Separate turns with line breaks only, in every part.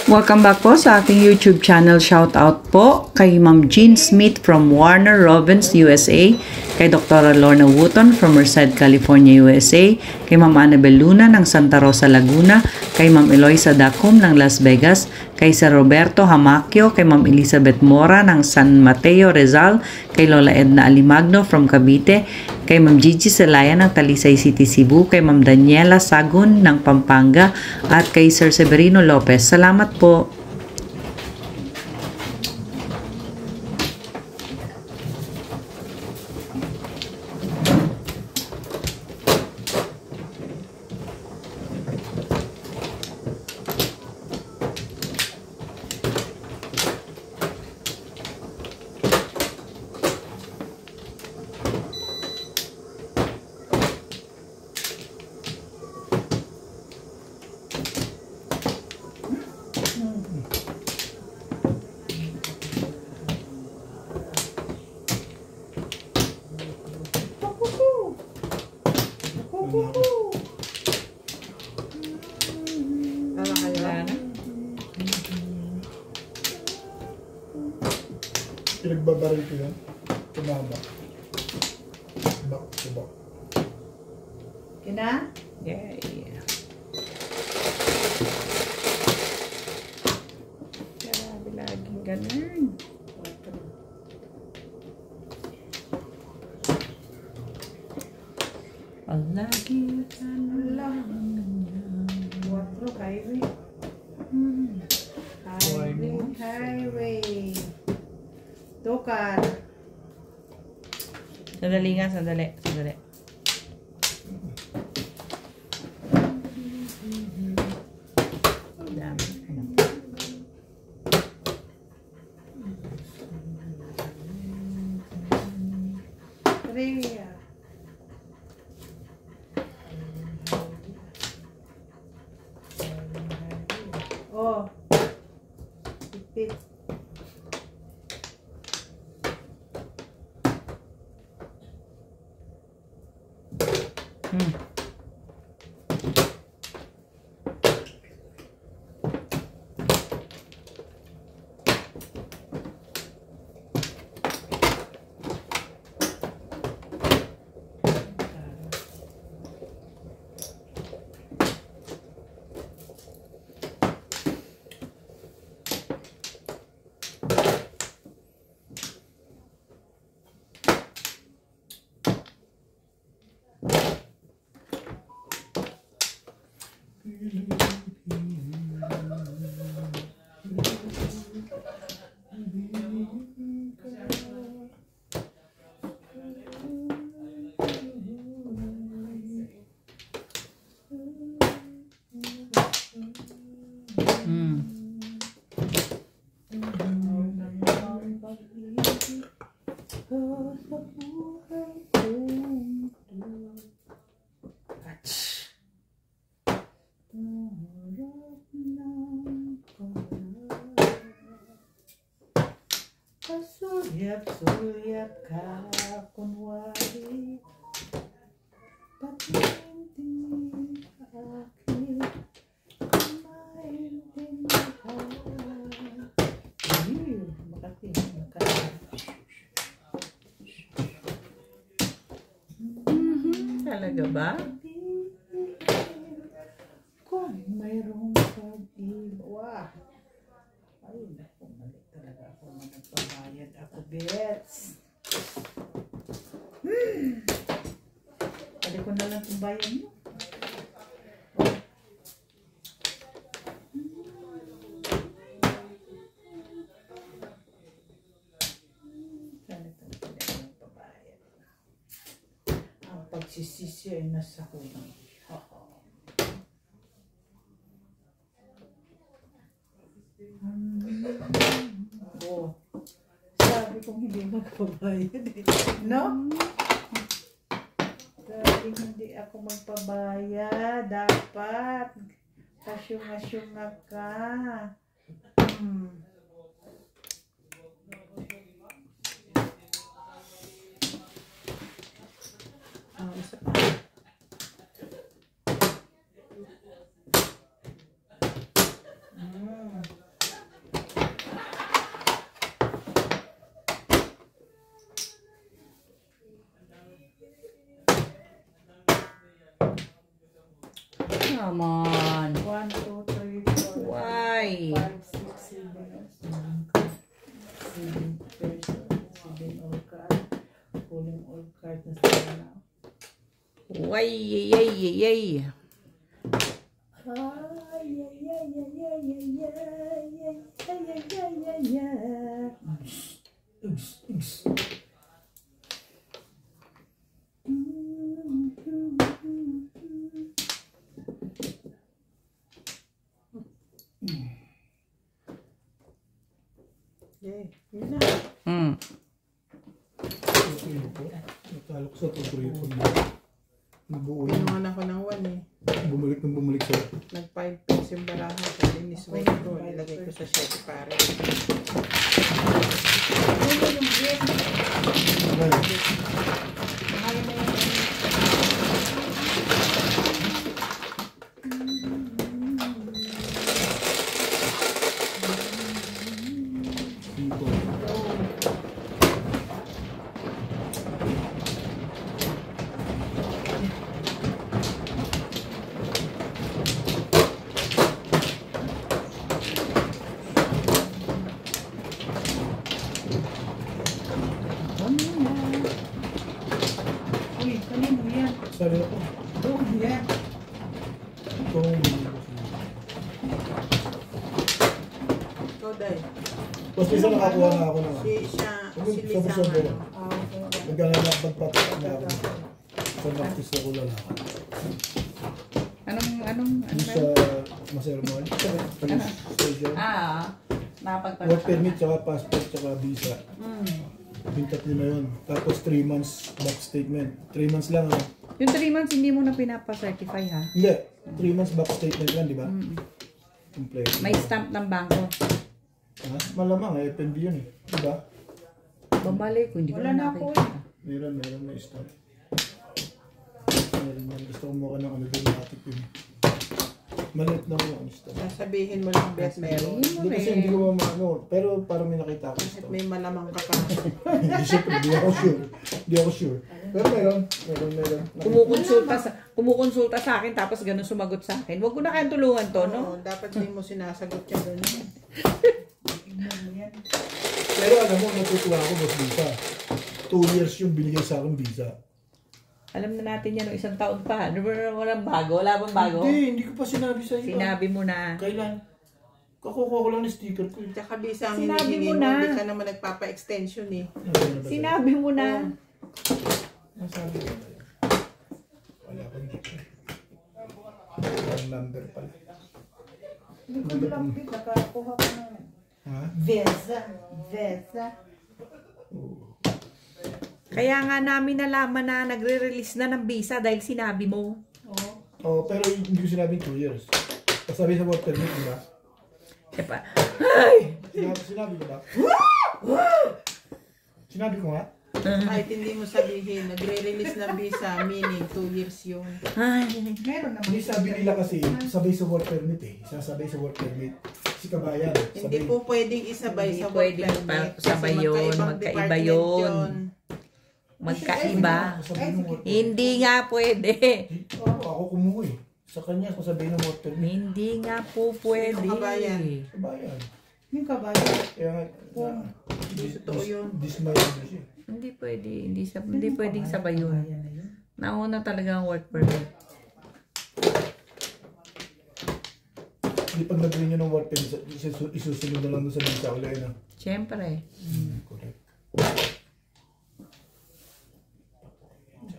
Welcome back po sa aking YouTube channel. Shout out po kay Ma'am Jean Smith from Warner Robins, USA, kay Dr. Lorna Wooton from Merced, California, USA, kay Ma'am Annabel Luna ng Santa Rosa, Laguna, kay Ma'am Eloisa Dacum ng Las Vegas, kay Sir Roberto Hamaquio, kay Ma'am Elizabeth Mora ng San Mateo, Rizal, kay Lola Edna Alimagno from Cavite, kay Ma'am Gigi Celaya ng Talisay City, Cebu, kay Ma'am Daniela Sagun ng Pampanga, at kay Sir Severino Lopez. Salamat po.
Pinagbabaril ko yan. Tumama. Back to back.
Kina? Yeah. Grabe laging ganun. Ang lagi ganun lang. 4 highway. Highway. Tukar. Sandali nga, sandali. Dami. Rhea. Oh. Pipit. Sulyap ka kunwari, patintin akin, maintindihan. Makatingin ka. Talaga ba? Kung mayroong pag-ibig. Wow! Ay, naku, mali talaga ako na nagpabayad ako, bets. Pwede ko na lang itong bayan mo. Sana ito na nagpabayad. Ang pagsisisi ay nasa huli. Oh, sabi kong hindi magpabayad eh. No? Sabi hindi ako magpabayad. Dapat kasyunga-syunga ka. Isa pa. Ay!
5, 6, 7 person, 7 all card. Pulling all card na sila na.
Way, yay, yay, yay.
Yun na.
Natalo ko sa tutuloy ko na. Nabuo yun.
Pinuhan ako ng 1 eh.
Bumalik sa...
Nag 5 pins yung baraha ko. Iniswipe ko. Ilagay ko sa 7 pare.
Sabi ako.
Yeah.
Itong...
Ikaw, Day.
Basta isa nakakuha na ako na.
Si Lisa
Sobra-sobra.
nga.
Naglalakbagpatak na ako. Sa naktis ako lalakad.
Anong
Yung sa Masermon. Police station.
Napagpapalala.
Work permit, tsaka passport, tsaka visa. Yung tatlo na yun. Tapos 3 months back statement. 3 months lang ah.
Yung 3 months, hindi mo na pinapa-certify, ha?
Hindi. 3 months back statement lang, di ba? Complete.
May stamp ng bangko.
Ha? Malamang eh, FNB yun eh. Di ba?
Babalik ko, hindi ko
Wala
na
na ako
Meron, may stamp. Meron yan. Gusto ko mukha ng ano din, natik yun. Maliit na mo ang stamp.
Sasabihin mo lang, Beth, meron.
Hindi kasi hindi ko mamano. Pero parang may nakita ako
At
stamp.
may malamang ka pa.
Hindi siyempre, hindi ako sure. Hindi ako sure. Pero meron.
Kumukonsulta sa akin tapos ganun sumagot sa akin. Huwag ko na kayang tulungan to, no?
Oo, dapat hindi mo sinasagot yan doon.
Pero alam mo, natutuwa ako boss visa. 2 years yung binigay sa akin visa.
Alam na natin yan, no, 1 taon pa. Ano ba walang bago? Wala bang bago?
Hindi ko pa sinabi sa iyo.
Sinabi mo na.
Kailan? Kakukuha ko lang ng sticker ko.
Tsaka bisa ang
Sinabi
hinihingi
mo
mo,
na.
hindi ka naman nagpapa-extension eh.
Sinabi mo na.
Nasabi ko na yun. Wala akong sticker. Ang number pala.
Nakakuha ka na.
Ha?
Vesa.
Kaya nga namin nalaman na nagre-release na ng visa dahil sinabi mo.
Oh, pero hindi ko sinabing 2 years. Sabi sa work permit, di ba?
Diba? Ay!
Sinabi ko ba? Sinabi ko nga?
Kahit hindi mo sabihin, nagre-release ng visa, meaning 2 years yun.
Ay!
Meron naman.
Hindi sabi nila kasi, sabay sa work permit eh. Sasabay sa work permit. Si Kabayan.
Hindi po pwedeng isabay
Hindi
sa work
pwedeng
permit.
sabay
Kasi
yun,
magkaibang
magkaiba
department
yun. Magkaiba. Hindi nga pwede.
Ako kumuha eh. Sa kanya, sasabihin ng work permit.
Hindi nga po pwede.
Sino kabayan?
Kabayan.
Yung kabayan.
Kaya nga,
Totoo yun.
this my English eh.
Hindi pwede. Hindi pwedeng sabay yun. Nauna talaga ang work permit.
Hindi pag nag-renew ng work permit, isusunod na lang doon sa visa ulit na.
Siyempre.
Correct.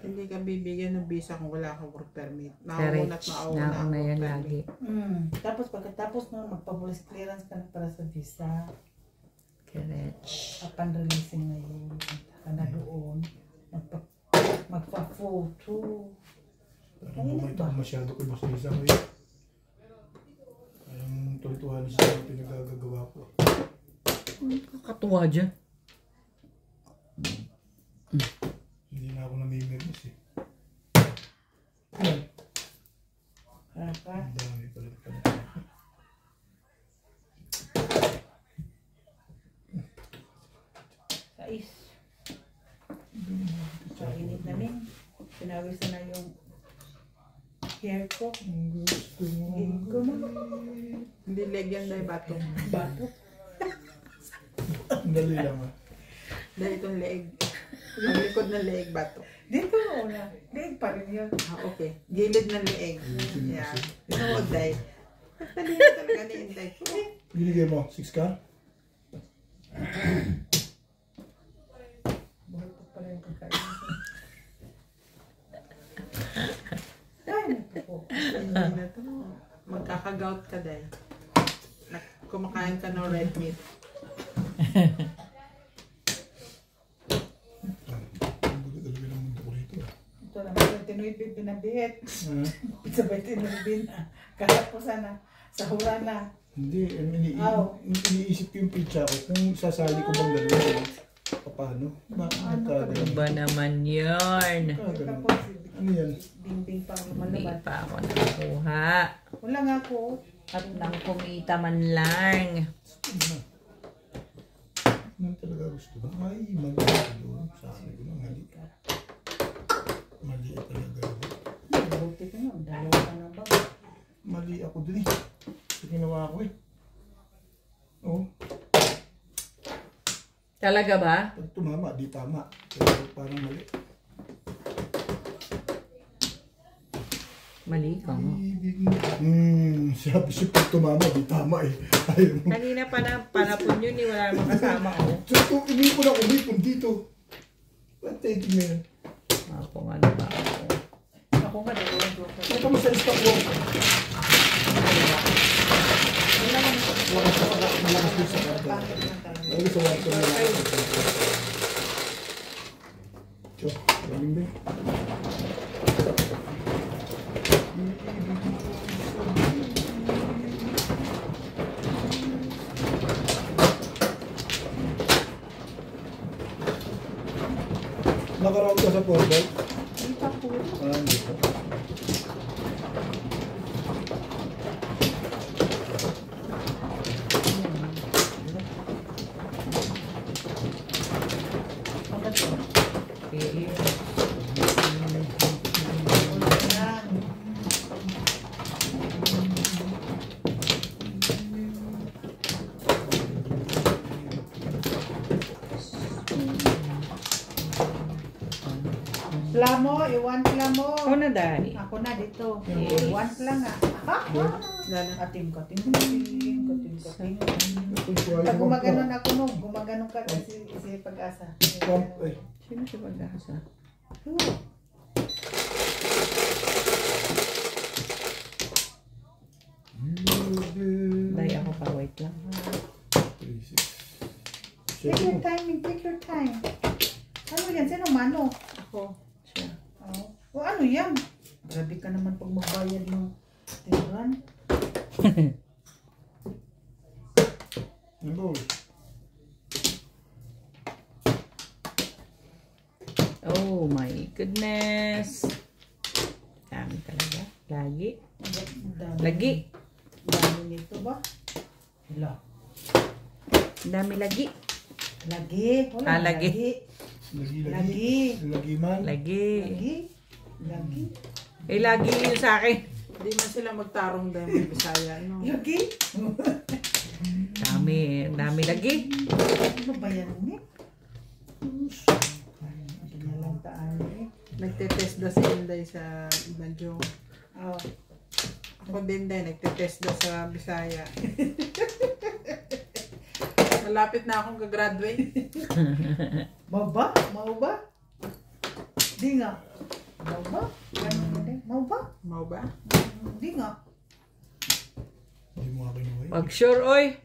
Hindi ka bibigyan ng visa kung wala kang work permit.
Correct.
Nauna ang
Nauna yan
work
lagi.
permit. Tapos pagkatapos nun, magpa-police clearance ka na para sa visa.
Correct.
Upon releasing ngayon, punta ka na doon. Magpa-photo.
Parang bumait ako masyado kay Boss Lisa ngayon. Parang tultuhan siya yung pinagagagawa ko.
Kakatuwa dyan.
Hindi na ako namimiss eh. Yan. Ang dami pala pala.
Sais. Kainit na rin. Pinawis na yung hair ko.
Gusto mo.
Ko mo.
Hindi leg yan dahil bato.
Bato.
Ang dali lang ah.
Dahil itong leg. Ang likod ng leg, bato.
Dito una. Leg pa rin yun.
Ah, okay. Gilid ng leg. Yeah. Ito huwag dahil. Dali na talaga ni Inday.
Binigay mo, 6 ka?
Buhay pa pala yung kakain. Ay, naku.
Hindi na to. Magkaka-gout ka dahil. Kumakain ka ng red meat.
Ang gulo talaga ng mundo ko rito.
Ito naman yung tinuipid binabihit. Sabay tinuipid na. Kahit po sana. Sahura na.
Hindi,
Aw.
iniisip ko yung pizza ko. Kung sasali ko bang dalawa, paano?
Ano ba naman yun?
Tapos,
Ano yan?
bingbing pang
Hindi
malabas.
pa ako nakakuha.
Wala nga po.
At nang kumita man lang.
Ano talaga gusto mo? Ay, mali ako. Sabi ko na, mali. Mali talaga.
Buti ka nga. Dalawa ka na ba?
Mali ako dun eh. Ito ginawa ko eh. Oo.
Talaga ba?
Pag tumama, di tama. Pero parang mali.
Mali ka mo.
Sabi siya pag tumama, di tama eh. Ayaw mo.
Kanina pa na panapon yun eh. Wala namang kasama ko.
So, umipon ako, umipon dito. Ba't taking na yan?
Ako nga na ba ako?
Ako nga, dalawang joke.
Ano ka mo sa stock mo? Malakas din sa karga. Lalo sa water na lang. Tiyo, galing ba? Nakaroon ka sa portal?
Hindi pa po.
Hindi pa.
Plamo, iwan plamo.
Ako na dahil.
Ako na dito.
Yes.
Iwan lang ah. Ating kating kating kating kating. Pag gumaganon ako no, gumaganon ka kasi Pag-asa.
Pump, eh.
Sino si Pag-asa? Dahil ako pa, wait lang.
3, 6.
Take your time, take your time. Ano yan? Sino mano?
Ako. Siya.
Oh. O ano yan? Grabe ka naman pag magbayad ng tiran.
Ano?
Oh my goodness. Dami talaga. Lagi. Lagi.
Dami nito ba? Wala.
Dami lagi.
Lagi. Wala.
Lagi.
Lagi. Lagi man.
Lagi.
Lagi. Lagi.
Eh, lagi yun sa akin.
Hindi man sila magtarong dahil may Bisaya, no?
Lagi.
Dami. Dami lagi.
Ano ba yan ni? Nalantaan eh.
Nagtetest daw si Inday sa Banjo.
Oh.
Ako din nagtetest daw sa Bisaya. Malapit na akong gagraduate.
Mau ba? Mau ba? Di nga. Mau ba? Ganun na din. Mau ba?
Mau ba?
Di nga.
Hindi mo akin away.
Pag sure, oy.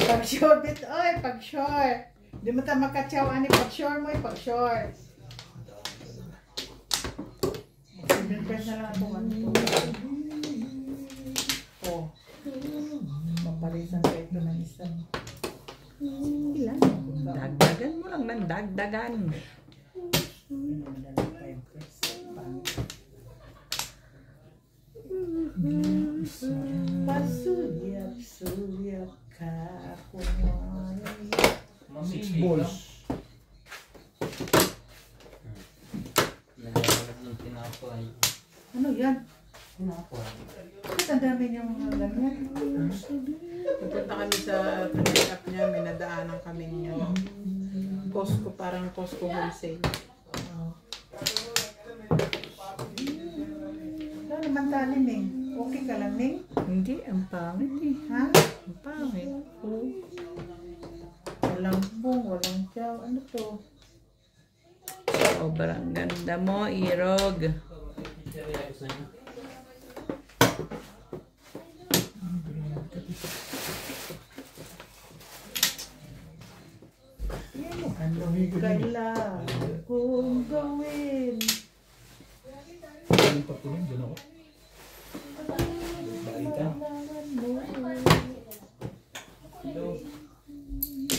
Pag sure bit, oy, pag sure. Di mo tayo makatsaw, ani, pag sure mo, pag sure. Mag-press na lang ako, ano po. Oh. Maparisan ka ito ng isang.
Ilan? Dagdagan mo lang ng dagdagan.
Pasuyap-suyap ka kumari.
Balls.
Naglalagay ng tinapay.
Ganyan.
Pupunta kami sa pick-up niya, may nadaanan kaming Costco, parang Costco wholesale.
Ano naman tali, Ming? Okay ka lang, Ming?
Hindi, ang pangit eh.
Ha?
Ang pangit. Oh.
Walang bung, walang tiyaw. Ano to?
Sobrang ganda mo, Irog.
Anong kailangan kong gawin?
Yung patulong, dyan ako. Balitan.
Kailangan mo.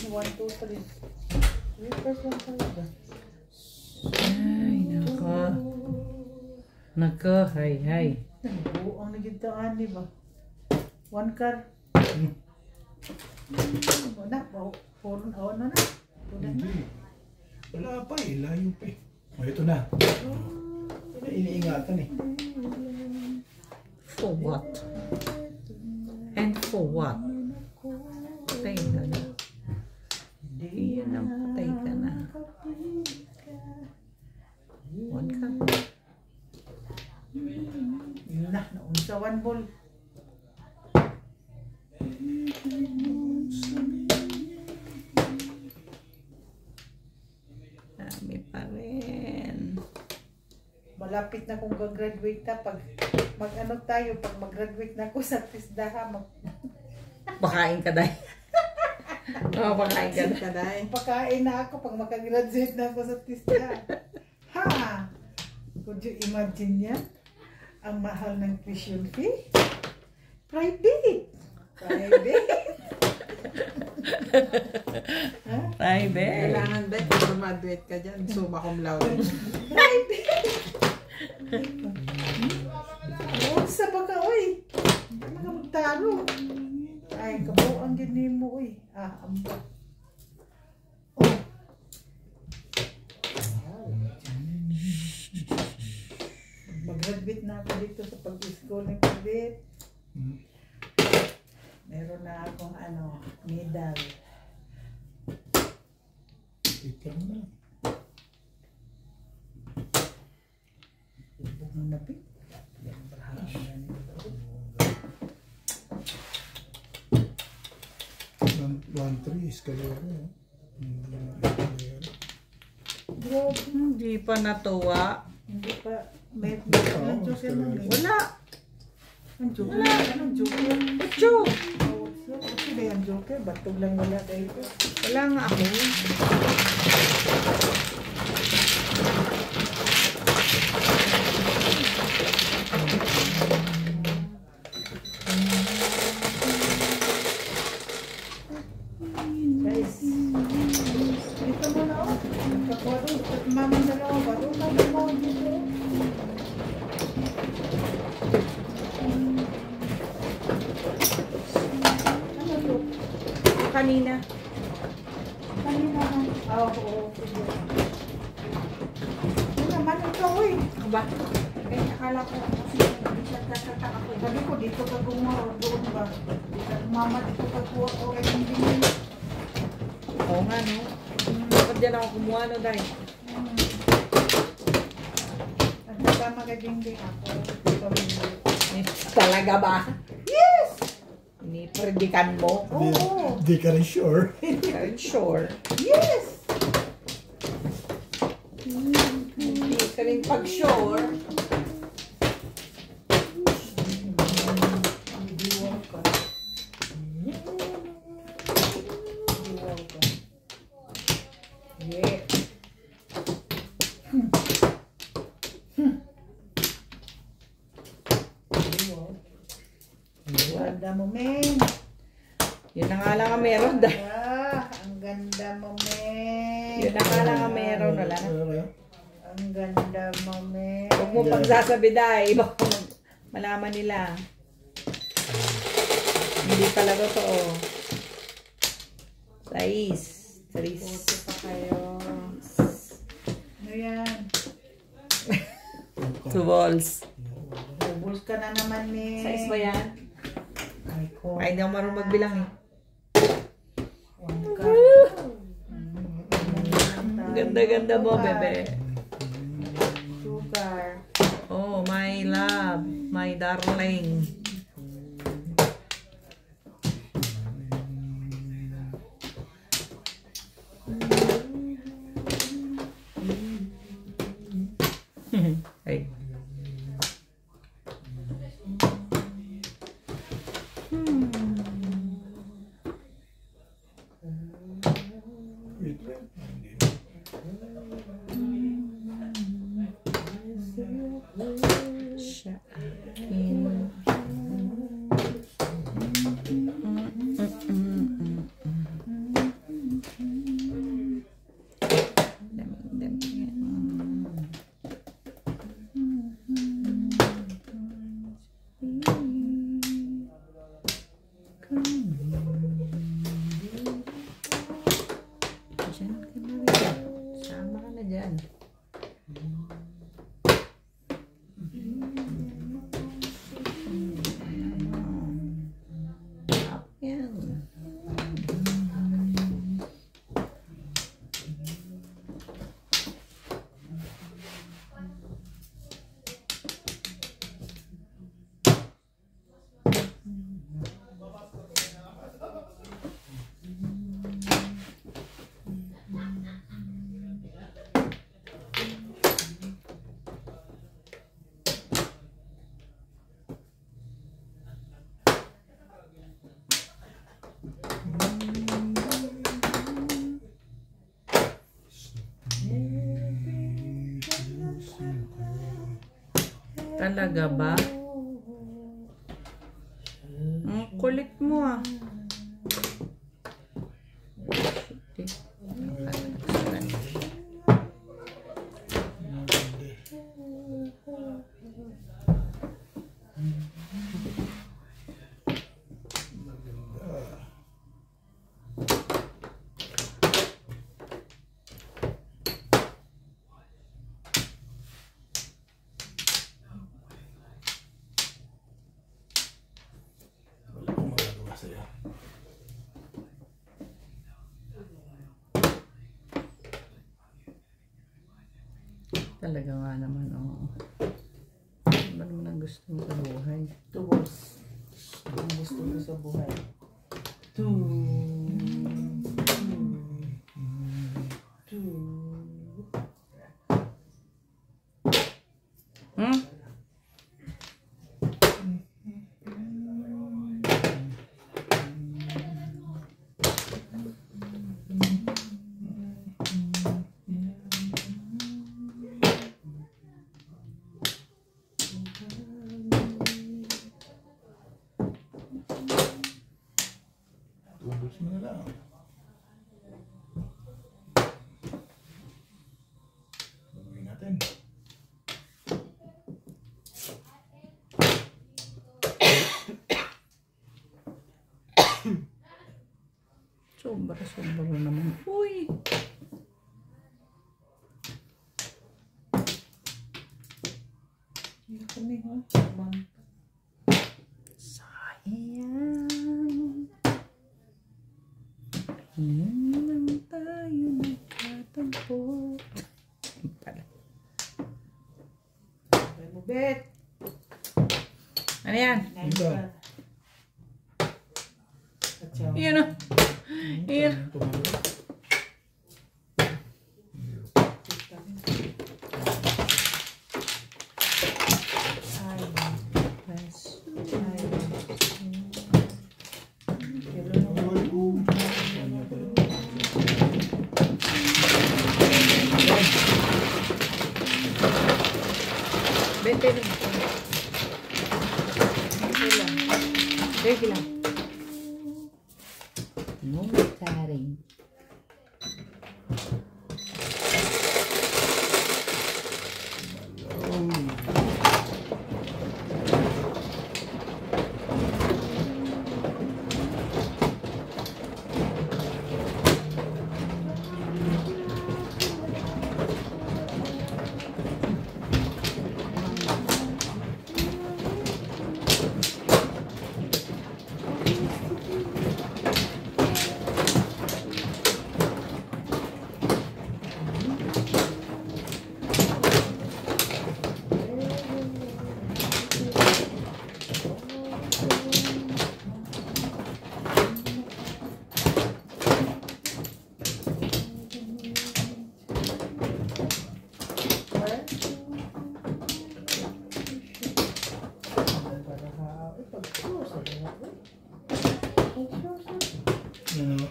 1, 2, 3. First lang talaga.
Ay, nako. Nako, hay.
Oo, ang nagintaan, di ba? 1 car. Wala, puro na na.
Hindi. Wala pa eh, layo pa eh. O, ito na. Iniingatan eh.
For what? And for what? Patay ka na. Iyan ang patay ka na. One ka.
Yun na, naunsa 1 ball.
Dami pa rin.
Malapit na kung gagraduate na. Pag mag-ano tayo, pag mag-graduate na ako sa TISDA,
Pakain ka dahil. Oo, pakain ka na.
Kaday.
pagkain na ako pag makagraduate na ako sa TISDA. Ha! Could you imagine yan? Ang mahal ng tuition fee? Private!
Private.
Kailangan ba kung graduate ka dyan, summa cum laude.
Sa baka, uy! Mga magtaro. Ay, kabaw ang ganin mo, uy. Amba. Oh. Mag-graduate na ako dito sa pag-school ng private. Meron na akong medal.
Ito na.
Ibog mo na, Pete.
One, three, escalera.
Grabe.
Hindi pa natuwa.
Hindi pa. May joke naman.
Wala.
Ang joke. Anong joke?
Joke.
Kasi ba yung joke? Batog lang wala dito.
Wala nga ako.
Guys, dito mo na ako. Kakuha doon. Mama na lang ako. Bato ka mo dito. Ano to?
Kanina.
Kanina ka. Oo. Sige. Ano naman ito, uy?
Ba?
Eh, akala ko kasi nagtatak ako. Sabi ko, dito ka gumawa o doon ba? Mama, dito ka kuha o ay hindi mo.
Oo nga, no? Dapat dyan ako kumuha, no, Day?
Nagkama ka ding ako.
Talaga ba?
Yes!
Inipredikan mo?
Oo.
Di ka rin sure.
Sure.
Yes!
Hindi ka rin pag-sure.
Diwal ka. Diwal ka. Yeah. Diwal. Ganda mo, men.
Yun na nga lang ang meron, Day.
Ang ganda mo, men.
Yun na nga lang ang meron, wala.
Ang ganda mo, men.
Huwag mo pagsasabi, Day. Baka malaman nila. Hindi pala totoo. Sais.
Puti pa kayo.
Ano yan?
2 balls.
Bubbles ka na naman, men.
Size ba yan? Ay, hindi ako marunong magbilang eh. Ganda-ganda mo, bebe.
Sugar.
Oh, my love. My darling. Ay.
Wait, wait.
Siya akin. Diyan ka na rin. Sama ka na dyan. Yan. Talaga ba? Ang kulit mo ah.
Wala akong magagawa sa'yo.
Talaga nga naman, oo. Ano ba naman ang gusto mo sa buhay?
Tubos. Ang gusto ko sa buhay.
Hmm?
Tubos mo na lang. Gagawin natin.
Sobra naman. Uy! Sayang. Yan lang tayo nagkatagpo. Pala.
Bet.
Ano yan?
Ito.
Yan o. Yan.
Tumalo.
Bente lang. Bente lang. No taring.
Yan o.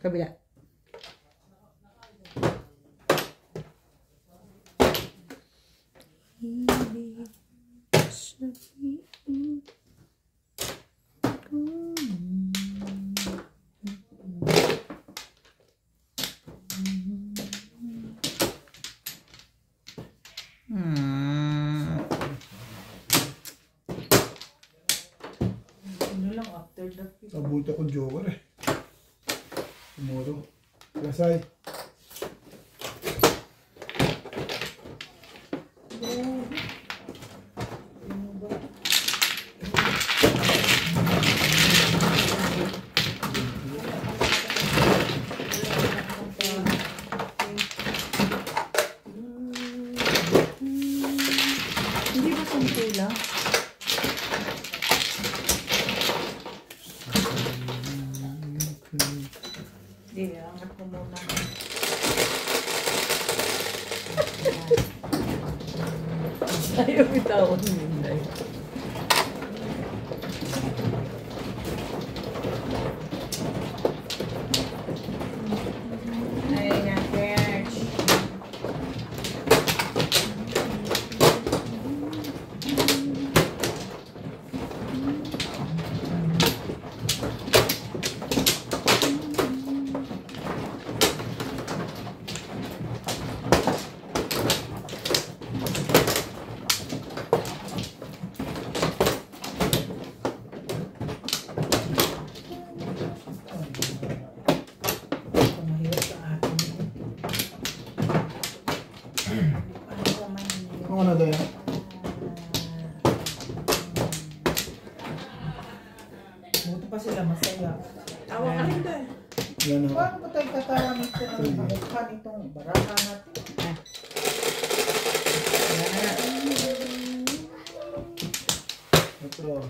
Kabila.
Ano lang after that.
Nabuti akong joker eh. Tomorrow. Lasay.
Hindi ba sampula?
Hindi, angat ko muna.
Ayaw bitawan mo yun, Day.
Ay, na-catch. Mahirap sa akin. Ano ba man yun?
Ano na daya?
Buti pa sila masaya.
Tawa ka rin dahil.
Yan o.
Paano ba tayo tatawa nito ng mukha nitong baraka natin?
Ito.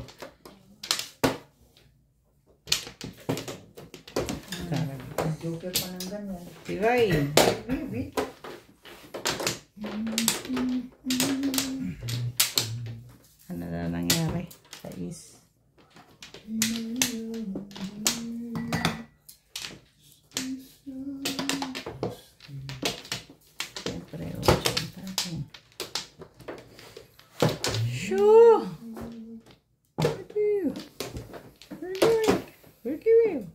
Joker pa ng ganyan.
Tigay.
Baby.
Ano na nangyari? Sa is. Siyempre, Shoo! What do you? What are you doing? What are you doing?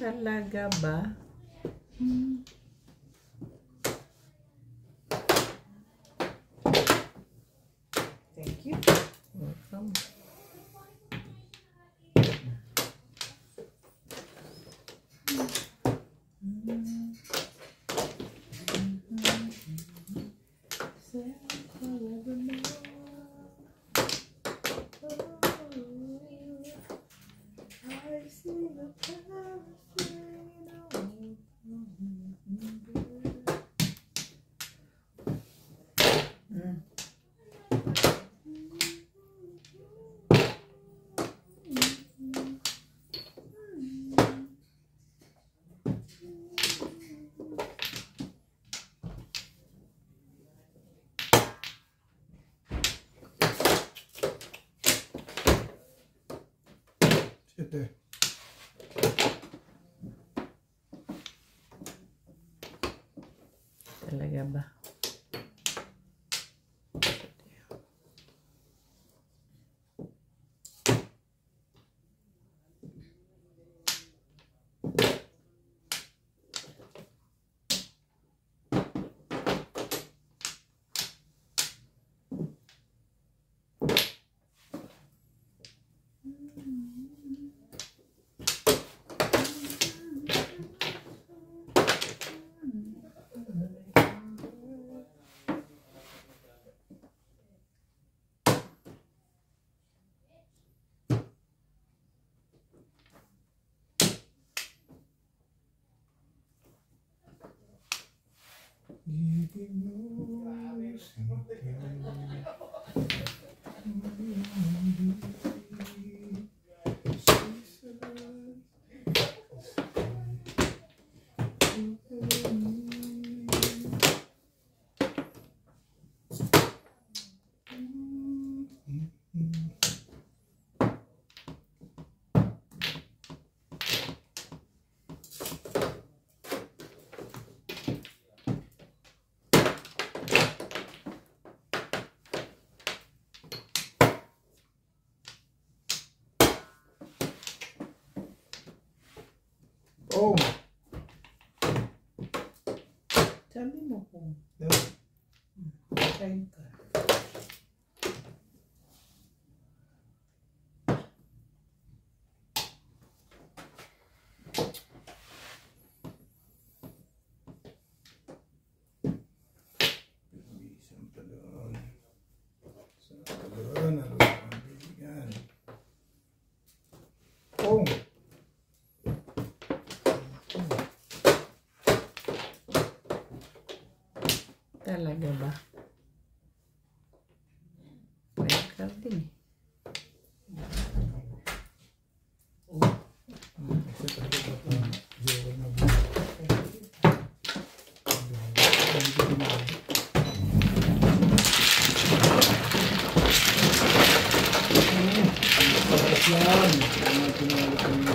Talaga ba?
Thank you.
Welcome.
Ito.
Talaga ba?
Oh!
Sabi mo kung
Diba?
kain ka.
Isang talon. Isang talon. Ano ang bibigyan? Oh!
Talaga ba? Red card din eh.
Kasi talaga ito. Zero na ba? Yan. Yan, pinalik ko yung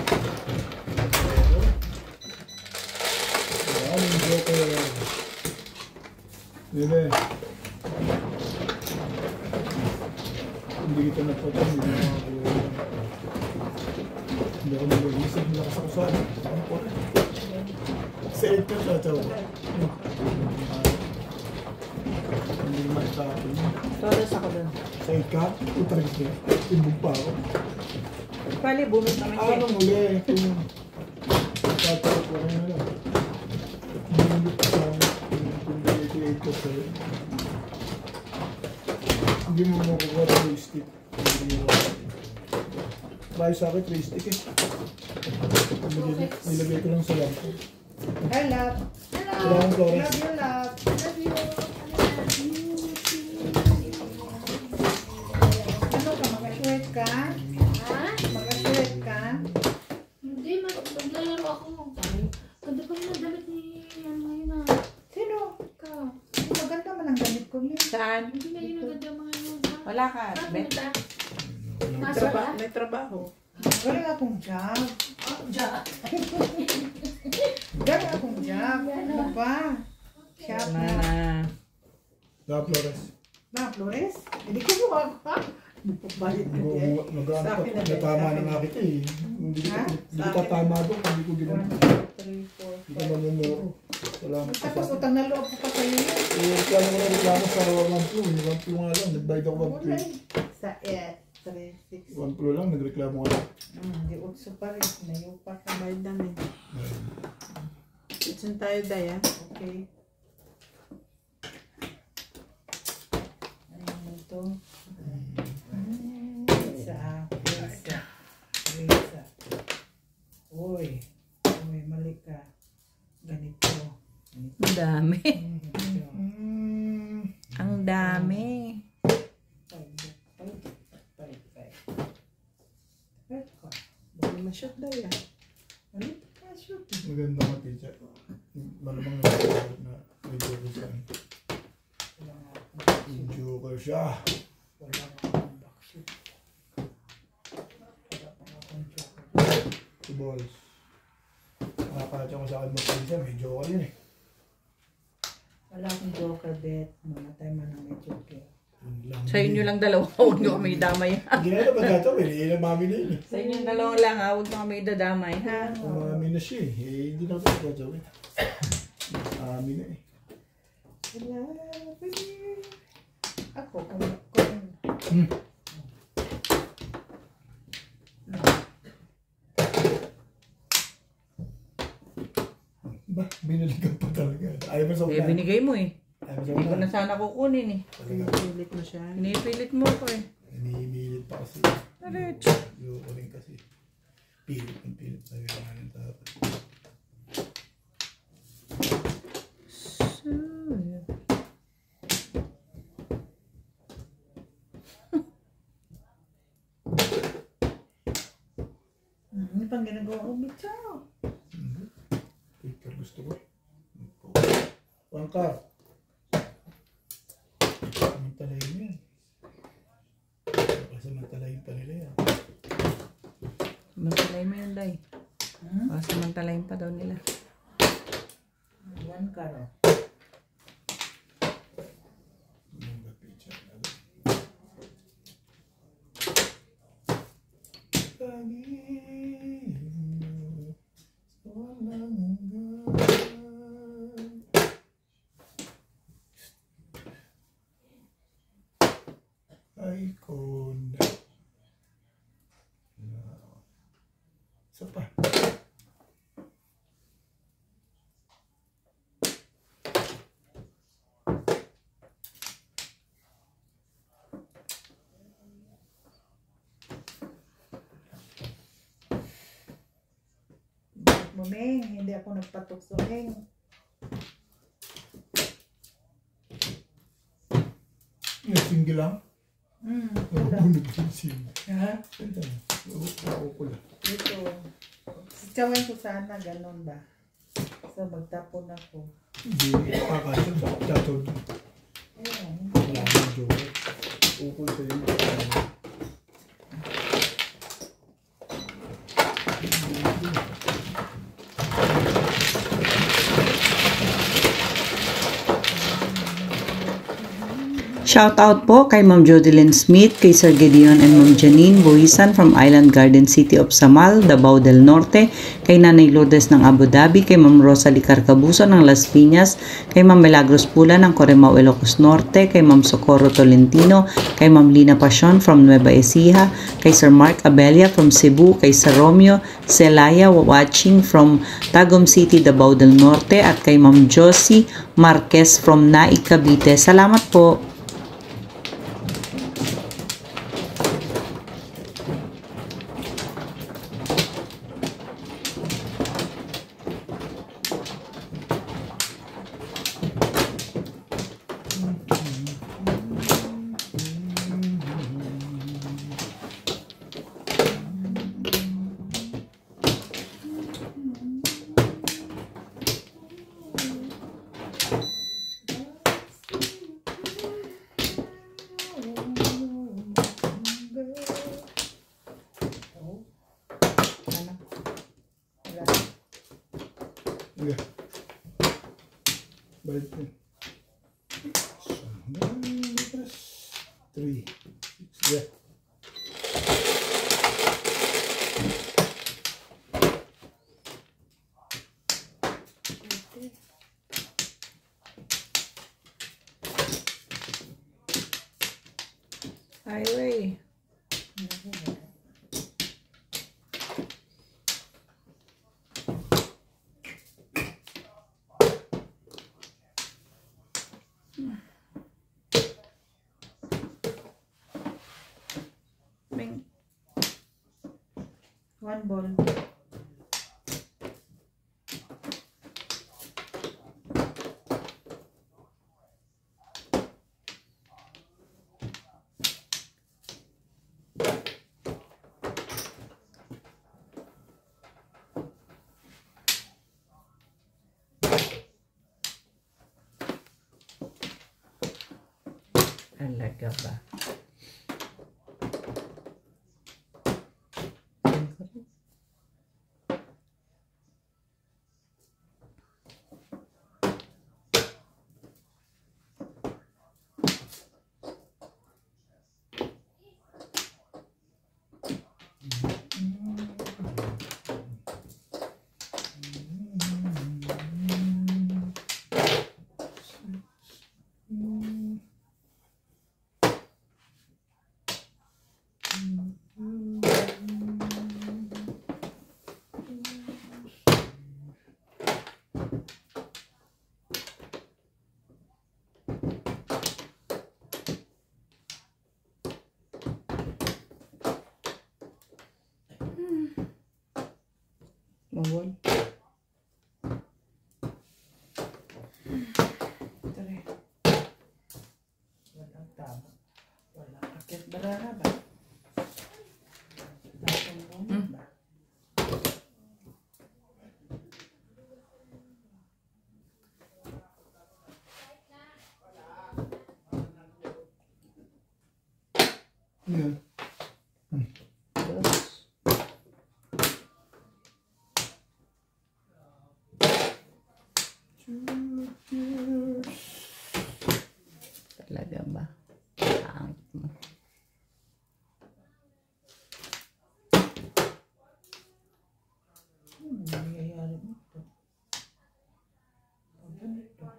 yan, yung joker. Bebe. Hindi kita nagpatang. Hindi ako nag-iisip. Lakas ako saan. Sa 8 ka siya, chow. Hindi naman sa akin.
Todos ako dun.
Sa 8 ka? Utrag ka. Timbog pa ako.
Pali, bumit naman siya.
Ano muli? Kung tatawag ko rin ano. Bumit ka sa kung nag-8 ka sa'yo. Hindi mo makukuha 3 stick. Hindi mo try sa akin 3 stick eh. Nilagay ko lang sa lampo.
Hi, love.
Kailangan Flores.
Love you, love. Love you. Ano ka, mag-aswerte ka?
Ha?
Mag-aswerte ka?
Hindi, maglalaro ako. Ganda pa rin ang damit ni ano ngayon ah.
Sino?
Ikaw.
Maganda man ang gamit ko niya.
Saan?
Hindi na yun ang ganda mga yun.
Wala ka,
Bakit
Bet?
punta? Masok ka?
May trabaho.
Wala akong job.
Oh, diyan.
Wala akong job. Ano ba? Shop
Na
na.
na.
Da Flores.
Na, Flores? Hindi ko buwag pa. Bayad ka din. Sa akin na din.
Natama na nga kita eh. hindi kita,
Ha?
hindi kita tama doon, hindi ko
1,
ginagawa.
2, 3, 4,
Hindi ka manunuro. Salamat ka sa
Tapos
akin.
utang na loob ko pa sa'yo yun.
Reklamo ko na reklamo sa 1 Plus. 1 Plus nga lang, nagbayad ako 1
Wala
Plus.
eh. Sa 3, 6.
1 Plus lang, nagreklamo ko na.
Di utso pa rin. Nayupa ka.
Bayad namin. Itsun tayo, Day, ah.
Okay. Ano ito? Pizza. Pizza. Uy. Uy, mali ka. Ganito.
Ang dami.
Ganito.
Ang dami.
Baka ma-shoot, Day, ah.
Maganda ka, teacher. Malamang na may joker siya. May joker siya. Two balls. Nakapatya ko sa akin mag-isa, may joker yun eh.
Wala akong joker bet. Mamatay man ang may joker.
Yun lang.
Sa inyo lang dalawa, huwag nyo kami damay.
Hindi na naman dito, hindi na mami na yun eh.
Sa inyo dalawa lang ha, huwag nyo kami dadamay ha.
Mami na siya eh. Hindi na ako gagawin. Mami na eh.
Ako,
Ba, binalikan pa talaga. Ayaw mo sa
Eh,
una.
binigay mo eh.
Ayaw mo sa
Hindi ko
una.
na sana kukunin eh.
Pinipilit mo siya.
Pinipilit mo ko eh.
Hinihimilit pa kasi.
Diretso.
Ayoko rin kasi. Pilit ng pilit na yung ng tao.
ano pang ginagawa ko, Mitcho?
Picture gusto ko. Wangkar. Samantalayin yan. Samantalayin pa nila yan.
Samantalayin mo yun, Day. Samantalayin pa daw nila.
One card.
Yung ba picture na doon? Pag-ibig mo sa walang hanggan. Ay, konda. Isa pa.
Bakit mo, Meng? Hindi ako nagpatukso, Meng.
Yung single lang. Nabunod yung single.
Ha?
Ganda. Ako ko lang.
Ito. Sitsawin ko sana, ganun ba? So, magtapon ako.
Hindi, kakasin sa tatod.
Ayun.
Wala nang joke. Ukol sa iyo.
Shout out po kay Ma'am Jodelyn Smith, kay Sir Gideon and Ma'am Janine Buhisan from Island Garden City of Samal, Davao del Norte, kay Nanay Lourdes ng Abu Dhabi, kay Ma'am Rosalie Carcabuso ng Las Piñas, kay Ma'am Milagros Pula ng Corimao, Ilocos Norte, kay Ma'am Socorro Tolentino, kay Ma'am Lina Pasion from Nueva Ecija, kay Sir Mark Abella from Cebu, kay Sir Romeo Celaya watching from Tagum City, Davao del Norte, at kay Ma'am Josie Marquez from Naik, Cavite. Salamat po.
Okay. Balik mo. 3. 6. Yeah.
One ball.
Talaga ba? Mawal.
Ito rin. Walang tama. Walang akit barara ba? Tapos mo ba?
Yan.
Dos. Talaga ba? Pangit mo.
Nangyayari nito. Ang ganito.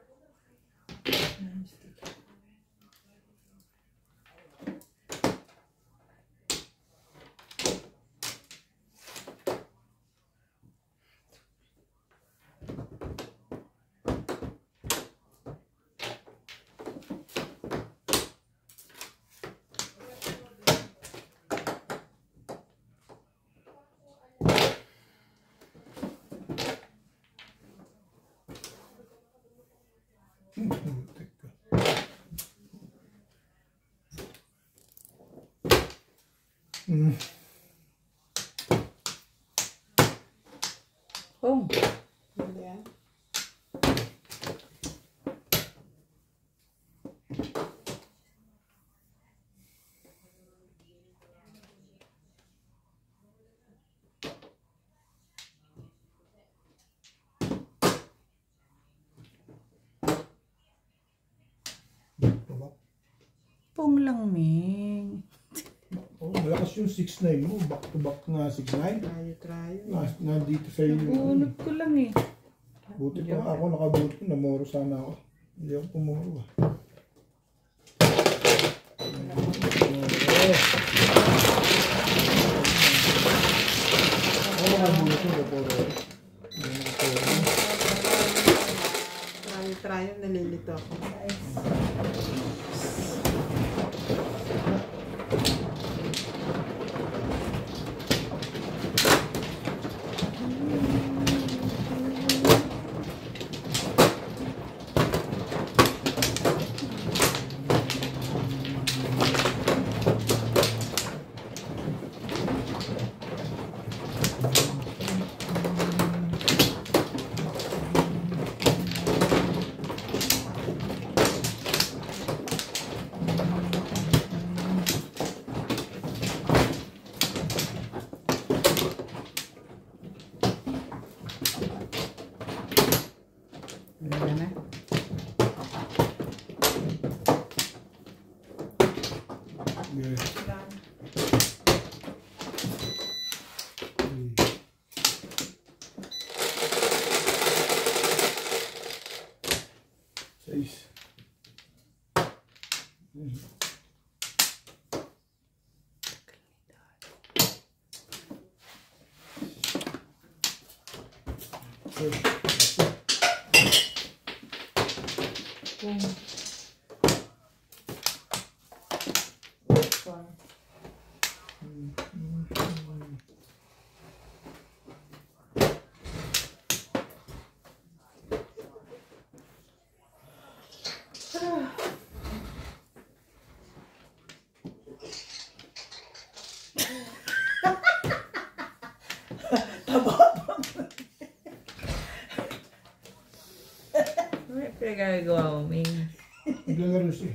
Non-stick.
Oh.
Yan.
Pong lang, Ming.
Oh, malakas yung 6'9 mo. Back to back na 6'9.
Tayo.
Nandito sa iyo.
Nabunot ko lang eh.
Buti pa nga ako nakabuti. Namuro sana ako. Hindi ako pumuro ah. Ako nakabuti ko puro.
Tayo, nalilito ako.
Talaga na.
Seis.
Pinagagawa mo, Ming.
Naglalaro siya.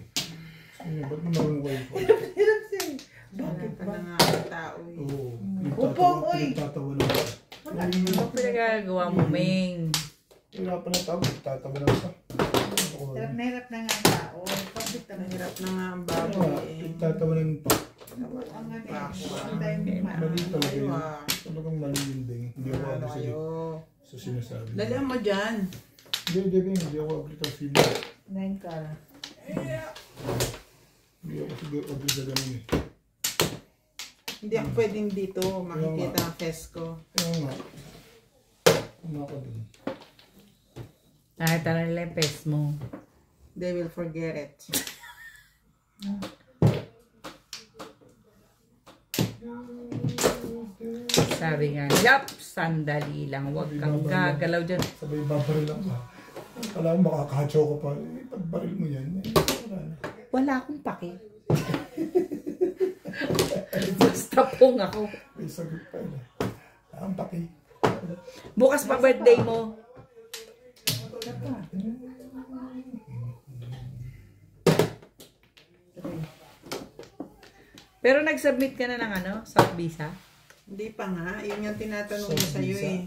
Sabi niya, ba't mo marunong wifi?
Hirap siya eh.
Wala
Bakit
ka
ba?
na nga ang tao eh.
Oo.
Upong, oy.
Pinagtatawa lang siya.
Ano pinagagawa mo, Ming?
Hirapan ng tao, pinagtatawa lang siya.
Hirap na nga ang tao. Bakit talaga?
Mahirap na nga ang
Ano
baboy
nga,
eh.
pinagtatawa lang yung tao.
Ang ano eh. Ang dahil mo
Mali talaga
Kayo
yun.
ah.
Talagang mali yun din. Hindi ako
Ano
agree
kayo?
sa sinasabi.
Dalihan mo dyan.
Hindi ako agree sa sinasabi.
Nine ka.
Hindi ako siguro agree sa ganun eh.
Hindi ako pwedeng dito makikita ang face ko.
Kaya nga. Ano ako dun?
Nakita na nila yung pes mo.
They will forget it.
Sabi nga, yap, sandali lang. Huwag kang gagalaw dyan.
Sabay babaril lang ka. Kala mo makakahacho ka pa. Eh, pagbaril mo yan. Eh, wala na.
Wala akong pake. Basta pong ako.
May sagot pa yun. Ang paki.
Bukas pa birthday mo. Pero nag-submit ka na ng ano, South Visa?
Hindi pa nga. Yun yung tinatanong
South
ko sa'yo
visa?
eh.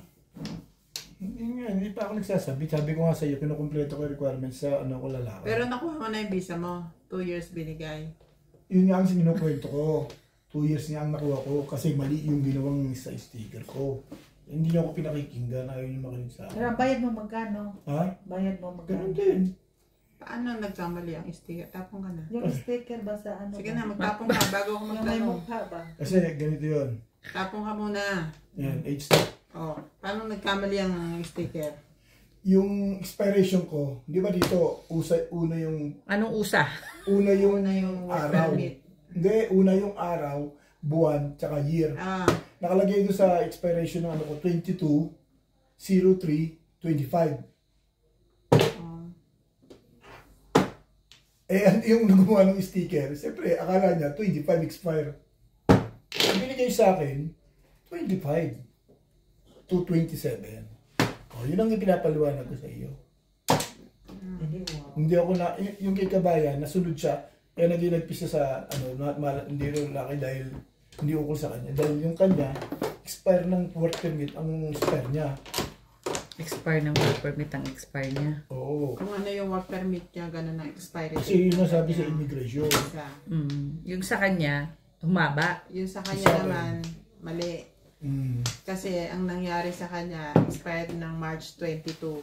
Hindi pa ako nagsasabi. Sabi ko nga sa'yo, kinukumpleto ko yung requirements sa ano ko lalaki.
Pero nakuha mo na yung visa mo. 2 years binigay.
Yun nga ang sinukwento ko. 2 years nga ang nakuha ko kasi mali yung ginawang sa sticker ko. Hindi niyo ako pinakikinggan. Ayaw niyo makinig sa
Pero
akin.
bayad mo magkano?
Ha?
Bayad mo
Ganun
magkano?
din.
Paano nagkamali ang sticker? Tapong ka na.
Yung sticker ba sa ano?
Sige
ba?
na, magtapong ka bago ako
Yung may
magtanong.
mukha ba?
Kasi ganito yun.
Tapong ka muna.
Yan, age step.
Oh, paano nagkamali ang sticker?
Yung expiration ko, di ba dito, una yung
Anong usa?
una yung
Una yung work
araw.
permit.
Hindi, una yung araw, buwan, tsaka year.
Ah,
Nakalagay doon sa expiration ng ano ko, 22/03/25.
oh.
Yung gumawa ng sticker, siyempre, akala niya 25 expire. Ang binigay sa akin, 25 to 27. O, yun ang ipinapaliwanag ko sa iyo. Hindi ako na, yung kay Kabayan, nasunod siya, kaya naging nagpisa sa, ano, hindi rin laki dahil hindi ukol sa kanya. Dahil yung kanya, expire ng work permit, ang expire niya.
Expire ng work permit ang expire niya.
Oo.
Kung ano yung work permit niya, ganun ang expiry date.
Kasi yun ang sabi sa immigration.
Isa.
Yung sa kanya, humaba.
Yung sa kanya
Sa akin.
naman, mali.
Mm.
Kasi ang nangyari sa kanya, expired ng March 22,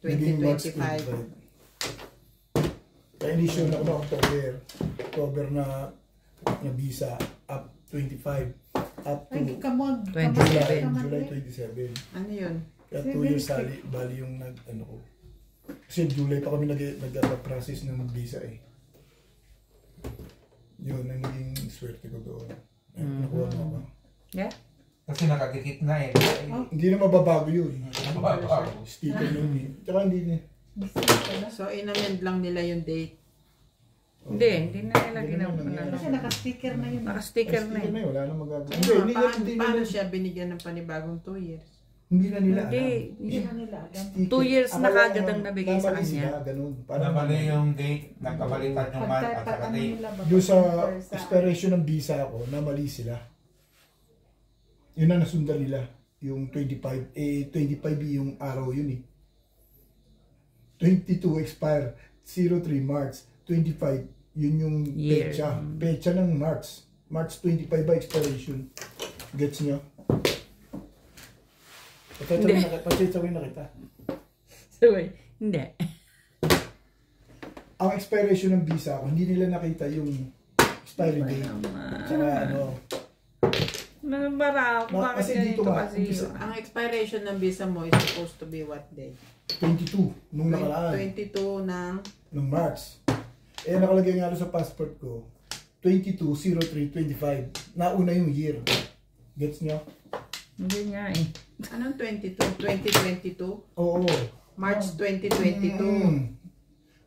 Naging March
2025.
25. Kaya hindi siya na ako October na visa up 25 up to
Ay, kamag.
27.
July 27.
Ano yun?
Kaya 2 years bali yung ano ko. Kasi July pa kami nag-process ng visa eh. Yun ang naging swerte ko doon. Nakuha mo ako.
Yeah?
Kasi nakadikit na eh.
Hindi na mababago yun.
Mababago.
Sticker na yun eh. Tsaka hindi na.
So, inamend lang nila yung date.
Hindi na nila ginawa.
Kasi naka-sticker na yun.
Naka-sticker na
Sticker
eh.
na yun. Wala na magagawa.
Ano,
Hindi
paano
na
siya binigyan ng panibagong 2 years?
Hindi na nila
Hindi.
alam.
Hindi na nila alam.
Sticker.
2 years na
Akala
kagad
ko,
ang nabigay sa
namali
kanya.
sila, ganun.
Namali yung date, nagkabalitan yung month at saka
Ano
date.
nila ba?
Doon sa expiration ng visa ko, namali sila. Yun ang nasundan nila. Yung 25. 25 yung araw yun eh. 22 expire. 03 March. 25. Yun yung
Year.
pecha. Pecha ng March. March 25 ba expiration? Gets nyo? Patsitsawin na kita.
Sorry. Hindi.
Ang expiration ng visa ko, hindi nila nakita yung expiry date. Tsaka ano,
Nabara ako. Bakit
kasi dito
ganito
nga,
kasi
umpisa-
yun?
Ang expiration ng visa mo is supposed to be what day?
22 nung nakaraan.
22 ng...
Nung March. Eh, nakalagay nga doon sa passport ko, 22/03/25. Nauna yung year. Gets nyo?
Hindi nga eh.
Anong 22? 2022?
Oo.
March 2022.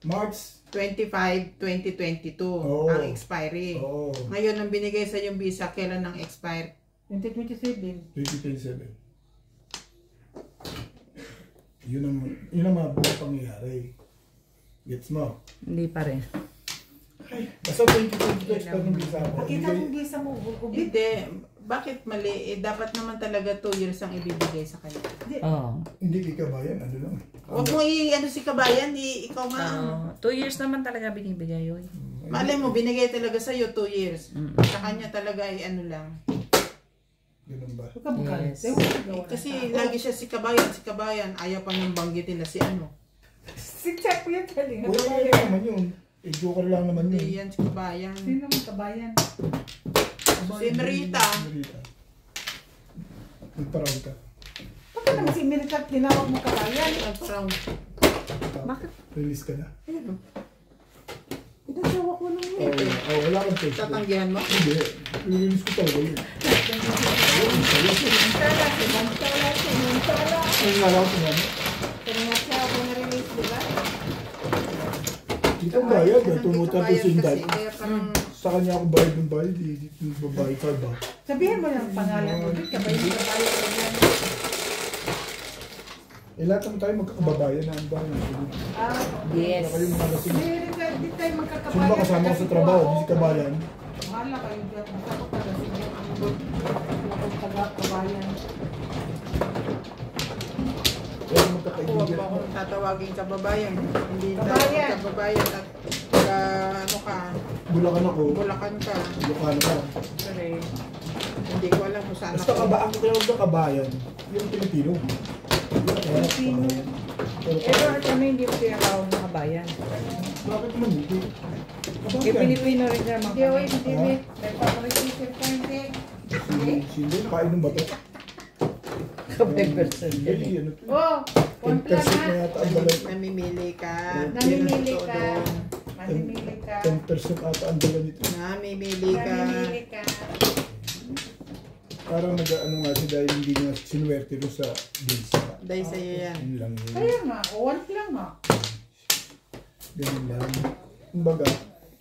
March.
25, 2022
Oo.
ang expiry.
Oo.
Ngayon, ang binigay sa yung visa, kailan ang expire?
2027.
2027. Yun ang mga buong pangyayari. Gets mo?
Hindi pa rin.
Basta 2022 expert ng visa ko.
Nakita mo visa mo, gugubit.
Hindi. Bakit mali? Dapat naman talaga 2 years ang ibibigay sa kanya.
Oo.
Hindi kikabayan, ano lang.
Huwag mo ano si Kabayan, ikaw nga.
2 years naman talaga binibigay yun.
Malay mo, binigay talaga sa'yo 2 years. Sa kanya talaga ay ano lang.
Ganun ba?
Huwag ka magalit.
Yes.
Kasi lagi siya si Kabayan. Ayaw pa niyang banggitin na si ano.
Si Check ko yan galing.
Wala yun naman yun. Joker lang naman
Hindi
yun.
yan si Kabayan.
Sino naman kabayan?
Si Merita.
Nagparaw ka.
Bakit naman si Merita tinawag mo kabayan?
Parang,
Bakit?
Release ka na.
pinagawa ko lang yun.
Wala kang face.
Tatanggihan mo?
Hindi. Release ko talaga yun. Ang nalaw ko nga.
Pero nga siya ako na-release, di ba?
Dito bayad. Tumutan ko si Inday.
Kaya parang,
Sa kanya ako bayad ng bayad. Dito babayad ka ba?
Sabihin mo yung pangalan mo. Kabayan, kabayan, kabayan.
Lahat naman tayo magkakababayan na ang bahay.
Yes.
Wala kayong mga lasing.
Hindi tayo magkakabayan.
Sino ba kasama ko sa trabaho? Hindi si kabayan.
Mahala kayo dyan. Magkakapagasin yung ang taga-kabayan.
Kaya
huwag
magkakaibigan.
mo akong tatawagin Kababayan. Hindi
Kabayan.
Kababayan at ano ka,
Bulacan ako.
Bulacan ka.
Bulacan ka.
Pero hindi ko alam kung saan
Basta ang tinawag ng kabayan, yung Pilipino.
Pilipino.
Pero kami hindi mo tinatawag na kabayan.
Bakit naman hindi?
Eh, Pilipino rin naman
Hindi, oy,
kami.
hindi. May paparisisip ka, hindi.
Hindi, nakainom ba ito?
Kapag person.
Hindi, ano to?
Oh,
10%
kontra
na
na.
yata ang dalan.
namimili ka.
Namimili
Yun ang
ka.
totoo.
Mamimili ka.
10% ata ang dalan nito.
Namimili ka.
Mamimili ka.
Parang nag-ano nga siya dahil hindi niya sinuwerte doon sa visa.
Dahil sa'yo yan.
Yun lang yun.
Kaya nga, want lang nga.
Ganun lang. Kumbaga.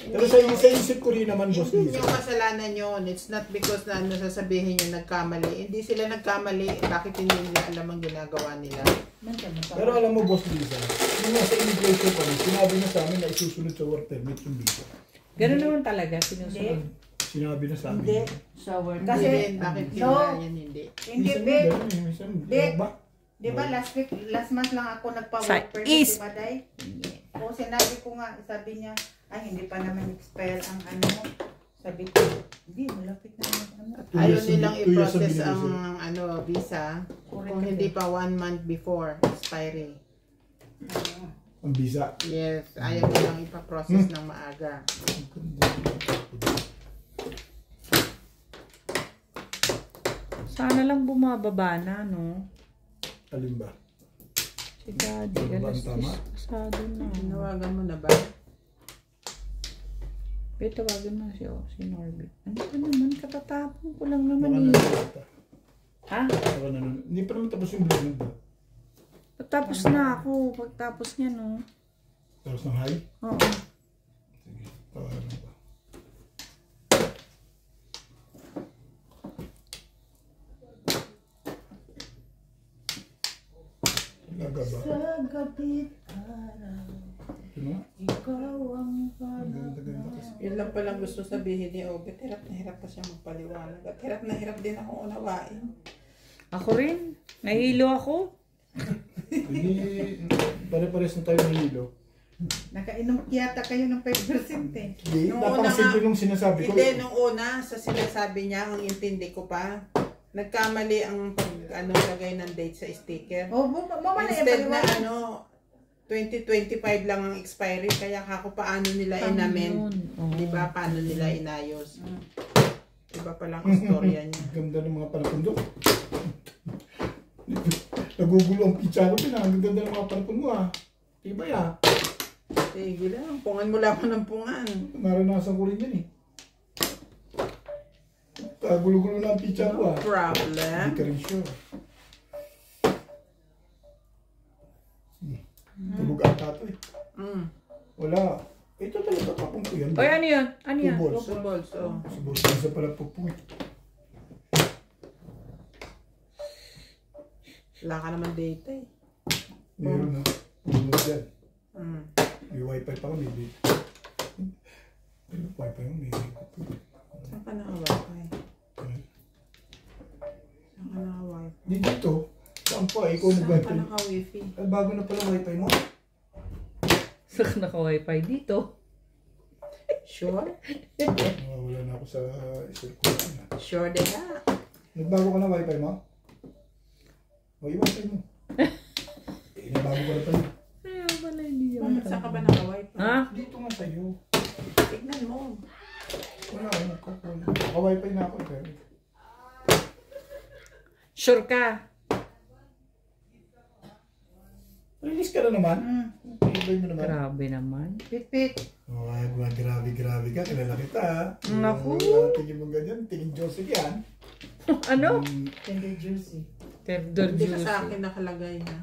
Pero sa isip ko rin naman, boss
Hindi
Lisa.
yung kasalanan yun. It's not because na nasasabihin nyo nagkamali. Hindi sila nagkamali. Bakit hindi nila alam ang ginagawa nila?
Pero alam mo, boss Lisa, yung nasa immigration pa rin, sinabi na sa amin na isusunod sa work permit yung visa.
Ganun naman talaga, sinusunod.
Sinabi na sa amin.
Hindi.
Hindi
Kasi,
rin. Bakit
no.
kailangan yan? Hindi.
Hindi,
Minsan
babe.
ganun eh, minsan,
Hindi.
ba?
Di ba last month lang ako
Sa
nagpa-work permit,
East.
di ba, Day? O sinabi ko nga, sabi niya, ay hindi pa naman expire ang ano. Sabi ko, hindi, malapit na yung ano.
Ayaw nilang
2 years ang
i-process
binigay
ang
sa'yo.
visa kung hindi pa 1 month before expiry.
Ang visa.
Yes, ayaw nilang ipaprocess ng maaga.
Sana lang bumababa na, no?
Alin ba?
Si Daddy,
Bumaba ang
alas
tama?
10 pasado na.
Tinawagan mo na ba?
Pero tawagan mo si Norbit. Ano ka naman, katatapon ko lang
Baka
naman eh.
nanonood.
Ha?
Baka nanonood. Hindi pa naman tapos yung vlog ba?
Patapos na ako, pagtapos niya, no?
Tapos ng high?
Oo.
Sige, tawagan ko. Laga ba?
Sa gabit araw,
Ito na?
ikaw ang
Ang ganda-ganda kasi.
Yun lang palang gusto sabihin ni Obet. Hirap na hirap pa siya magpaliwanag. At hirap na hirap din ako unawain.
Ako rin. Nahilo ako.
Hindi, pare-pares na tayo ng hilo.
Nakainom yata kayo ng 5% eh.
Hindi,
Nung una
napakasimple
nga-
nung sinasabi ko.
Hindi, nung una, sa sinasabi niya, ang intindi ko pa, nagkamali ang lagay ng date sa sticker.
Oh, mama na yung
Instead na
paliwanag.
2025 lang ang expiry, kaya kako paano nila inamen. Diba? Paano nila inayos. Iba palang istorya niya.
Ganda ng mga panapon doon. Nagugulo ang pizza ko din. Ang ganda ng mga panapon mo ah. Iba ya.
Sige lang, pungan mo lang ng pungan.
Naranasan ko rin yan eh. Gulo-gulo na ang pizza ko ah.
Problem.
Hindi ka rin sure. Tulog ata ito eh. Wala. Ito talaga papong ko yan.
Oy, ano yun? Ano yan?
Two balls.
Two balls, oh.
Si boss isa pala pupong eh.
Wala ka naman data eh.
Meron na. Meron dyan.
Mm.
May wifi pa kami. May wifi mo, may wifi.
Saan ka naka-wifi? Saan ka naka-wifi?
Di dito. Saan pa? Ikaw
Saan ka
nag-wifi.
naka-wifi?
Ay, bago na pala wifi mo.
Saka naka-wifi dito.
Sure?
Wala na ako sa circle.
Sure din na.
Nagbago ka na wifi mo? O, yung wifi mo. Nagbago ka na pala.
Ayaw pala hindi
Bakit saan ka ba naka-wifi?
Ha?
Dito nga sa'yo.
Tignan mo.
Wala ako nagkakul. Naka-wifi na ako. Pero.
Sure ka?
Release ka na naman. Ibay mo naman.
Grabe naman.
Pit-pit.
Oh, ay, grabe ka. Kilala kita.
Naku.
Tingin mo ganyan. Tingin Joseph yan.
Ano?
Tender juicy.
Tender
Hindi ka
juicy.
sa akin nakalagay na.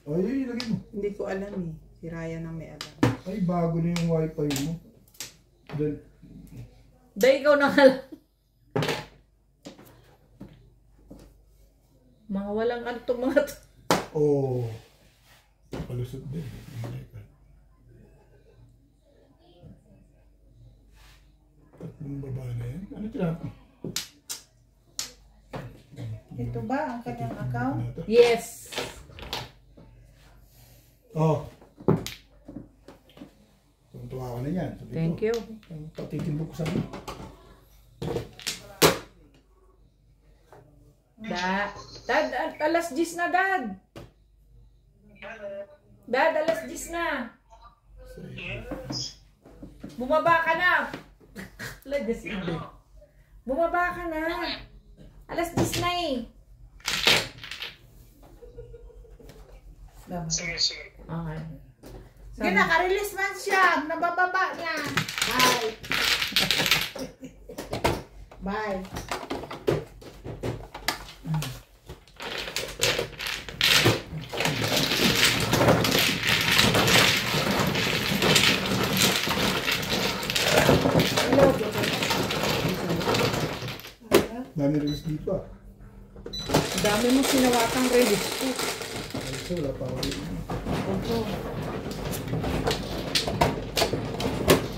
Ay, ilagay mo.
Hindi ko alam eh. Si Ryan ang may alam.
Ay, bago na yung wifi mo. Then,
Dahil ikaw na lang. Mga walang ano to mga to.
oh. Palusot din. Tatlong baba na yan. Ano tinapin?
Ito ba ang kanyang account?
Yes.
Oh. Tuntua ko na yan. Sabi
Thank
ko,
you.
patitimbok ko sa akin.
Dad, alas 10 na, Dad. Dad, alas 10 na. Bumaba ka na. Lagas hindi. Bumaba ka na. Alas 10 na eh. Okay.
Sige, naka-release man siya. Nabababa niya. Bye. Bye.
Dami release dito ah.
Dami mo sinawakang release ko.
Ay, so, wala pa ako dito.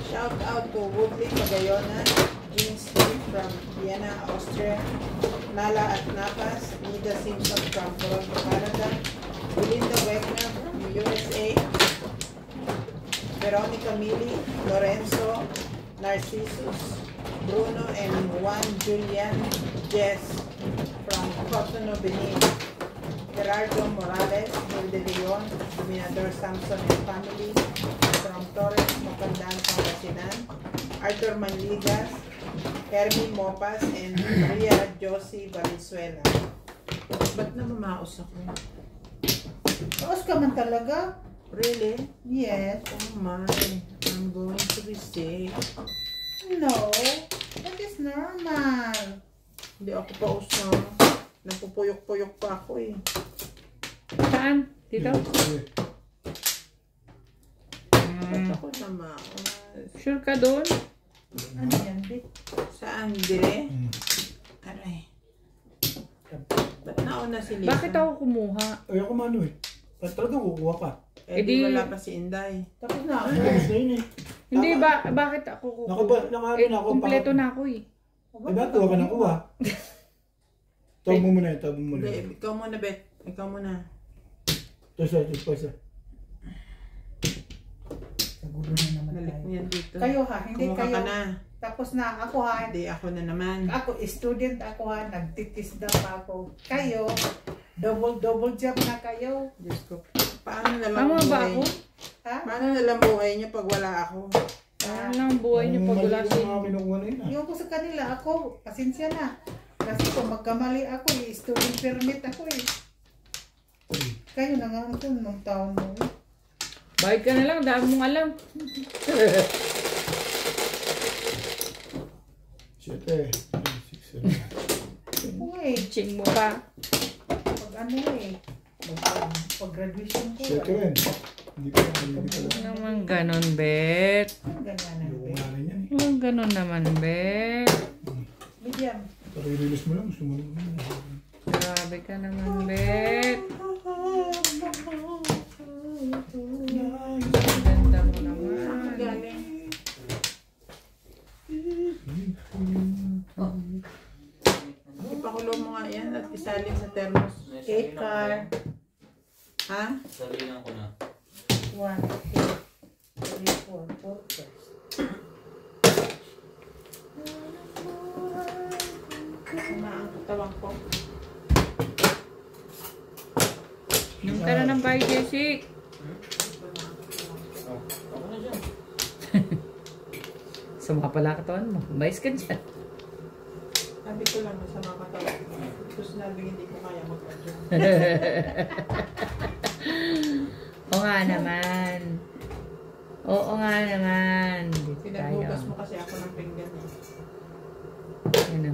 Shout out to Woodley Pagayonan, Jean Steve from Vienna, Austria, Nala at Napas, Nida Simpson from Toronto, Canada, Belinda Wegner from USA, Veronica Mili, Lorenzo, Narcissus, Bruno and Juan Julian Jess from Cotonou, Benin, Gerardo Morales, Hilde Leon, Minador Samson and family from Torres, Mapandan, Pangasinan, Arthur Manligas, Hermie Mopas, and Maria Josie Valenzuela. Ba't na mamaos ako?
Taos ka man talaga?
Really?
Yes.
Oh my, I'm going to be sick.
No. That is normal.
Hindi ako paus na. Napupuyok-puyok pa ako eh.
Saan? Dito?
Ba't ako na maos?
Sure ka doon?
Ano yan, Vic?
Saan? Dire? Aray. Ba't nauna si Lisa?
Bakit ako kumuha?
Ay, ako mano eh. Ba't talagang kukuha ka?
Eh
Edi-
di wala pa si Inday.
Tapos na.
Ay, tapos na yun eh.
Hindi ba, bakit ako kukuha?
Nakano na ako.
Kumpleto na ako eh.
Eh, ba't kuha ka na kuha? Tawag mo muna eh, tawag mo muna.
Hindi, ikaw muna, Bet. Ikaw muna.
Ito isa.
Siguro na naman
Nalik
tayo.
niyan dito.
Kayo ha, hindi
Kumuha
kayo.
ka na.
Tapos na ako ha.
Hindi, ako na naman.
Ako, student ako ha. Nagtitisda pa ako. Kayo, double job na kayo.
Diyos ko. Paano na lang
Tama
ang
ba
buhay
ako?
niyo?
Ha?
Paano na lang buhay niyo pag wala ako?
Ano lang ang buhay niyo pag wala
Mali
si...
yung mga kinukuha na yun ah.
Yung ko sa kanila, ako, pasensya na. Kasi kung magkamali ako, student permit ako eh. Kayo na nga ito nung taon mo eh.
Bayad ka na lang, dami mong alam.
7, 6, 7.
Okay,
Ching mo pa.
pag ano eh. Pag graduation ko.
Check rin. Hindi ko
Huwag naman ganon, Bet.
Ganyan na.
Yung nga rin yan eh.
Huwag ganon naman, Bet.
Medium.
Pero i-release mo lang, gusto mo lang.
Grabe ka naman, Bet. Ganda mo naman.
Galing. Ipakulo mo nga yan at isalin sa thermos. Cake car. Ha?
Salinan ko na.
1, 2, 3, 4, 4.
Sama ang katawan ko.
Yung ka na ng bahay, Jessic.
Oh, ako na dyan.
Sama pala katawan mo. Bayis ka dyan.
Sabi ko lang masama katawan ko. Tapos sinabi hindi ko kaya mag-adyo.
Oo nga naman. Oo nga naman. Dito tayo.
Pinaghugas mo kasi ako ng pinggan eh.
Ano?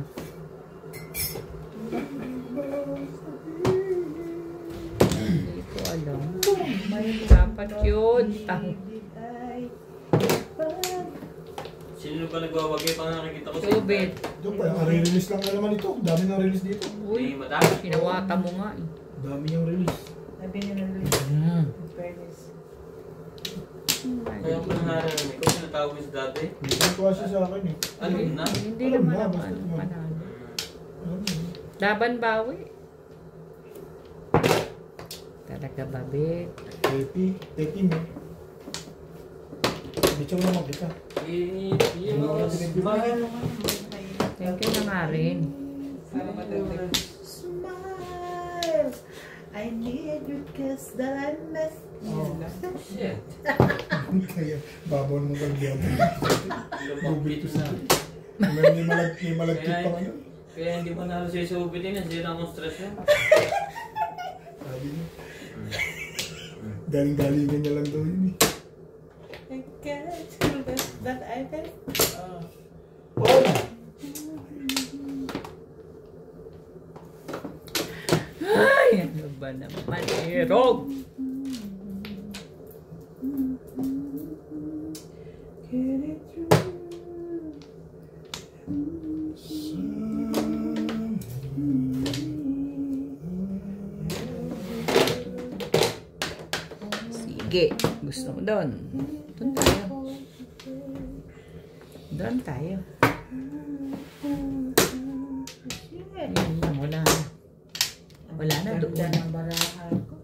Hindi ko alam. Dapat yun.
Sino ba nagwawagay? Parang nakikita ko
Tubig.
Ito pa, release lang na naman ito. Dami ng release dito.
Uy,
madami.
pinawata mo nga eh.
Dami yung release.
Sabi niya ng Luis.
Mm.
In fairness.
Kaya ko na narinig ko. Sinatawag mo si dati.
Hindi ko kasi sa akin eh.
Alam na.
Hindi
Alam
naman
na,
ako
basta
ano,
naman.
panalo.
Alam mo.
Laban bawi. Talaga babit.
Tepi mo. Bitsa mo naman kita.
Magano nga
Thank you na nga rin.
Smile. I need you cause that I miss you.
Shit.
Kaya, babaw mo kang diyan.
Lumapit na.
May malagkit pa ngayon.
Kaya hindi pa nalo siya sa ubitin. Nasira akong stress yun.
Sabi niya. Galing-galingan niya lang daw yun eh.
I can't do this, but I miss
Ay, ano ba naman? Erog!
Get it through.
Sige, gusto mo doon. Doon tayo. Doon tayo. Yun lang, wala na. Wala na doon.
Ganda ng barahan ko.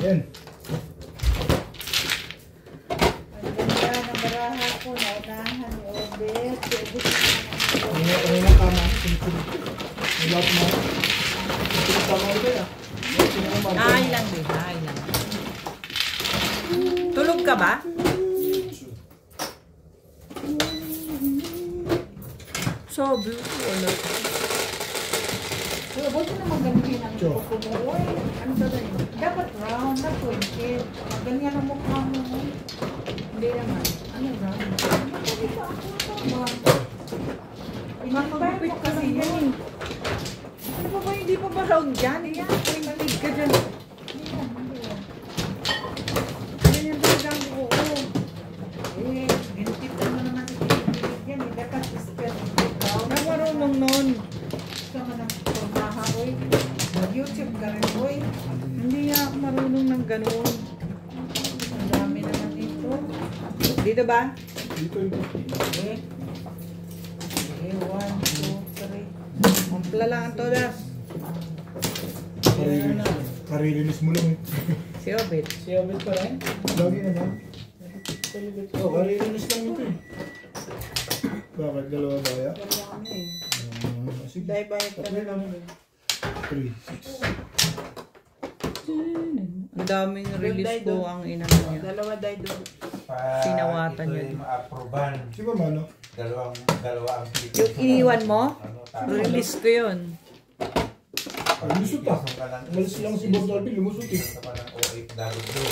Yan.
Ang ganda ng barahan ko. Naunahan ni Obet.
Ang ina tama. Ang lahat mo. Ang tama ko kaya.
Ay lang, babe. Ay lang. Tulog ka ba? So beautiful.
Kaya buti naman ganyan ang kuko mo. Uy, ano ba yun? Dapat round, not pointed. Ganyan ang mukha mo. Hindi naman. Ano round? Hindi pa ako tama.
Mapagupit kasi yan eh. Ano pa ba, hindi pa ba round yan? Yan, pointed ka dyan.
Hindi yan, hindi yan.
Ganyan talaga ang buo.
Eh, ginitip mo naman sa pinipilip yan. Dapat spell round.
Nang marunong nun.
Gusto mo ng pagmaha, uy. YouTube ka rin, uy.
Hindi nga ako marunong ng ganun.
Ang dami naman ito.
Dito ba?
Dito ito.
Eh, 1, 2, 3.
Mampla lang ang todas.
Karilinis mo lang eh.
Si Obet.
Lagi naman. Oh, karilinis lang ito eh. Bakit dalawa ba kaya? Sige.
Dahil bayad ka na lang.
3, 6.
Ang daming release ko ang ina niya.
Dalawa dahil doon.
Sinawatan niya
ito'y
din.
ma-approvean.
Sige ba mano?
Dalawa ang
Yung iniwan mo,
Ano,
release ko yun.
Lumusot pa. Umalis lang si Bob Darby, lumusot eh.
Ito pa ng OFW.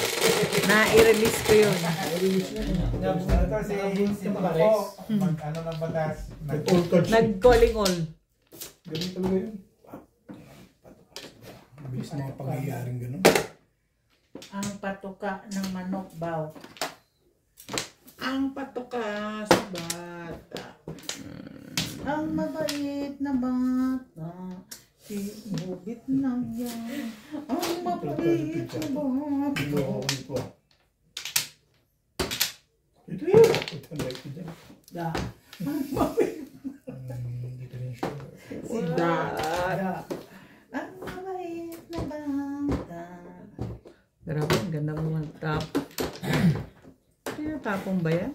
Na-i-release ko yun.
Release na.
Ito si Mako. Ano ng batas?
Nag-all touch.
Nag-calling all.
Ganun talaga yun. Mabilis na mga pangyayaring ganun.
Ang patuka ng manok baw.
Ang patuka sa bata.
Ang mabait na bata. Bubit na yan. Ang mapait na bata.
Ito yun. Ito na ito dyan.
Da. Ang mapait.
Hindi ko rin sure.
Si Da. Ang mapait na bata.
Grabe, ang ganda mo mag-tap. Sino tapong ba yan?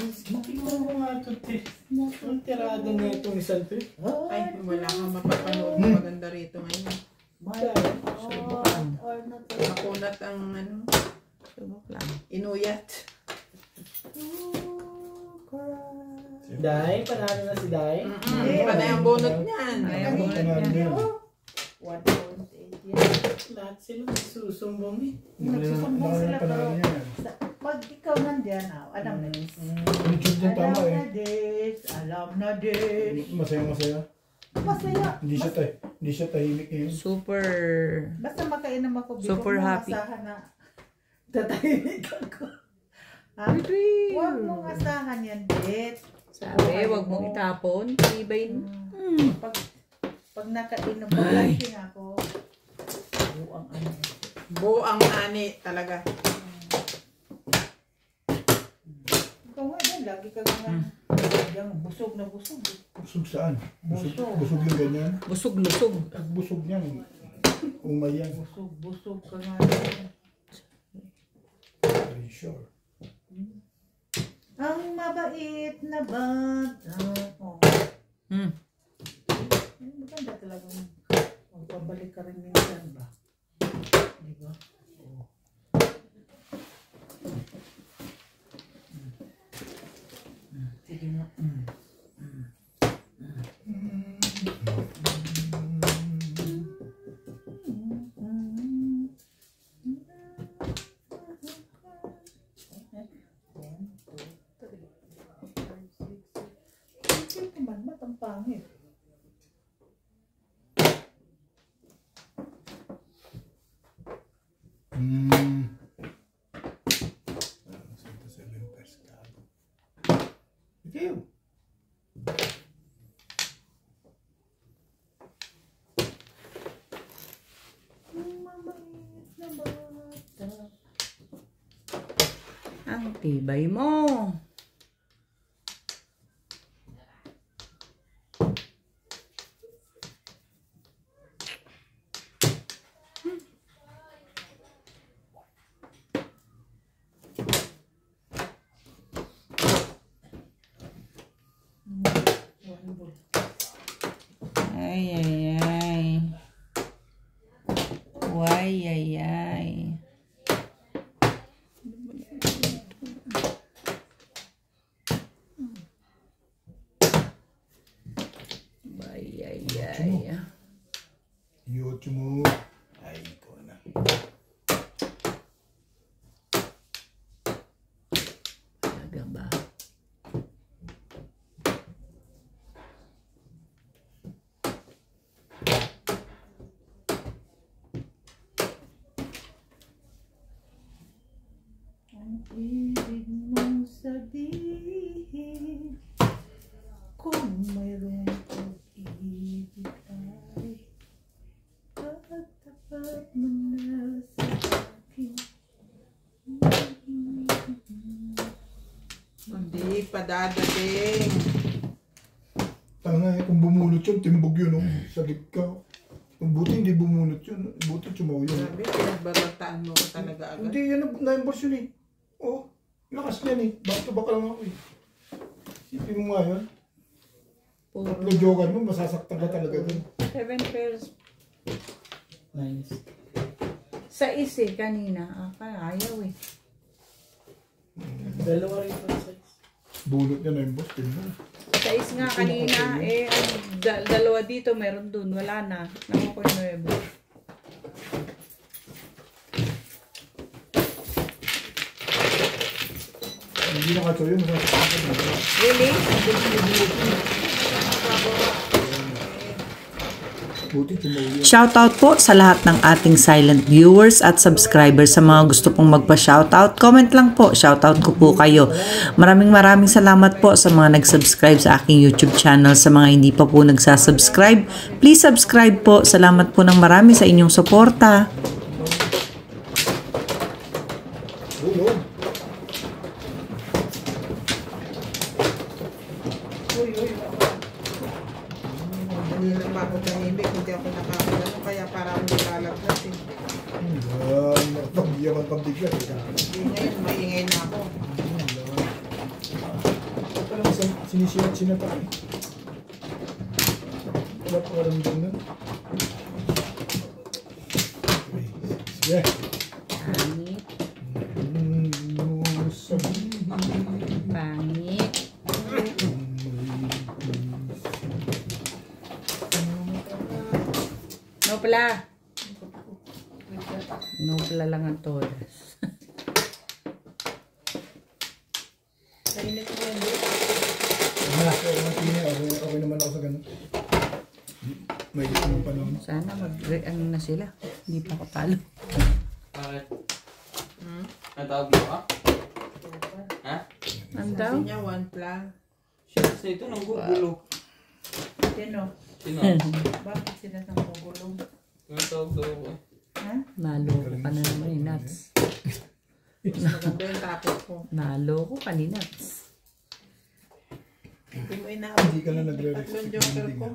Makita mo nga ito, te. Ang tirada na itong isang to.
Ay, wala kang mapapanood na maganda rito ngayon. Makunat ang ano,
Subok lang.
inuyat.
Day, panalo na si Day.
Panay ang bunot niyan.
Ay, ang bunot niya.
1.8 yan.
Lahat sila nagsusumbong eh.
Nagsusumbong sila pero
yan.
pag ikaw nandiyan, alam na this.
YouTube din tama
Alam
eh.
na this. Alam na this.
Masaya.
Masaya.
Hindi siya tahimik ngayon.
Super.
Basta makainom ako.
Super happy.
Asahan na tatahimik ako. Ha?
Sweet.
Huwag mong asahan yan, Bet.
Sabi, wag mong itapon. Tibay.
Pag nakainom, pag-lasing ako. Buang ano.
Buang ani talaga.
Ikaw nga din, lagi ka nga. Yung busog na busog.
Busog saan?
Busog.
Busog yung ganyan.
Busog-lusog.
Pag busog niyan, umay yan.
Busog ka nga din.
Very sure.
Ang mabait na bata. Oh. Maganda talaga. Magpabalik ka rin minsan ba? Di ba? Oo. Sige nga. Ang pangit.
Ito.
Ang tibay mo. Ay, ay, ay. Ay, ay, ay. Ay, ay, ay.
YouTube mo. Ay, ikaw na.
Talaga ba?
Ang ibig mong sabihin kung mayroong pag-ibig ay katapat mo na sa akin.
Hindi pa dadating.
Tanga eh, kung bumulot yun, timbog yun, oh. Sagip ka. Kung buti hindi bumunot yun, buti chumaw yun.
Sabi, pinagbalantaan mo ko talaga agad.
Hindi, yan ang numbers yun eh. Oh, lakas niyan eh. Back to back lang ako eh. Isipin mo nga yun. Tatlo joker mo, masasaktan ka talaga dun.
7 pairs.
Nice.
Sa isi kanina. Ayaw eh.
Dalawa rin po sa
Bulot niya na yung boss, timbog.
Sa is nga kanina, eh, dalawa dito, meron dun. Wala na. Nakuha ko yung nuevo.
Hindi na kacho yun, masasaktan ka na.
Really?
Buti tumuloy.
Shoutout po sa lahat ng ating silent viewers at subscribers. Sa mga gusto pong magpa-shoutout, comment lang po. Shoutout ko po kayo. Maraming salamat po sa mga nag-subscribe sa aking YouTube channel. Sa mga hindi pa po nagsasubscribe, please subscribe po. Salamat po ng marami sa inyong suporta.
Ulo.
Hindi lang ako tahimik, hindi ako nakakagano, kaya para akong nilalagnas eh.
Pagbiyaman pagbigat.
Hindi ngayon, maingay na ako.
Ito lang sinisilat ako eh. Wala pa karamdam nun. Okay. Sige.
Pangit. Nopla. Nopla lang ang todas.
Nainit ko yan, di?
Okay naman ako sa ganun. May gusto mong panahon.
Sana mag-ano na sila. Hindi pa ako talo.
Bakit? Ang tawag mo ka? Ha?
Ano daw?
Sabi niya, one plan.
Shit, sa ito nang gugulo.
Sino?
Sino?
Bakit sila nang gugulong?
Ang tawag daw ako eh.
Ha?
Naloko ka na naman eh, Nats.
Maganda yung tapos ko.
Naloko ka ni Nats.
Hindi mo inaabot.
Hindi ka na nagre-rex.
Tatlong joker ko.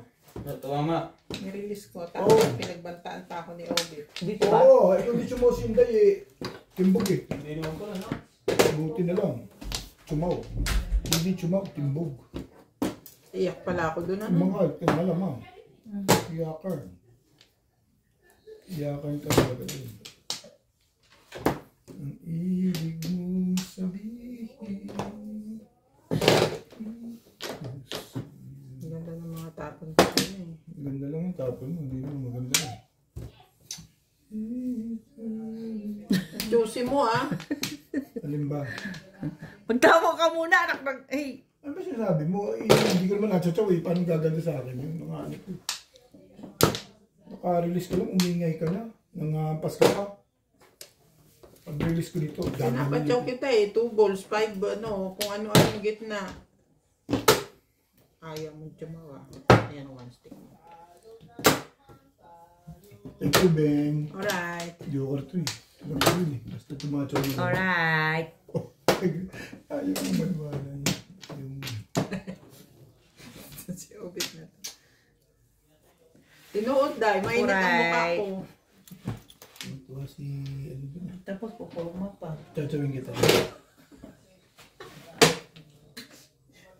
Tama.
Nirelease ko. Tapos pinagbantaan pa ako ni Obit.
Dito ba?
Oo, ito di mo sinday eh. Timbog eh.
Hindi naman pala, no?
Buti na lang. Chumaw. Hindi chumaw, timbog.
Iyak pala ako doon. Ano?
Mahal, malamang. Iyakan. Iyakan ka talaga dun. Ang ibig mong sabihin.
Ang ganda ng mga tapon ko eh.
Ganda lang yung tapon mo, hindi naman maganda eh.
Juicy mo ah.
Alin ba?
Magtawa ka muna, anak ng... Hey!
Ano ba sinasabi mo? Eh, hindi ko naman natsachaw eh. Paano gaganda sa akin yun? Mga ano ko. Naka-release ka lang, umingay ka na. Nangampas ka pa. Pag-release ko dito,
Pinapachow kita eh. 2 balls, 5 ano. Kung ano-ano yung gitna. Ayaw mo chumawa. Ayan, 1 stick mo.
Thank you, Ben.
Alright.
Joker to eh. Joker yun eh. Basta tumachaw mo.
Alright.
Ayaw mo maniwala yun.
Si Obit na to. Tinuot dahil, mainit ang mukha ko.
Ito si... Ano ba?
Tapos pupulma pa.
Chachawin kita.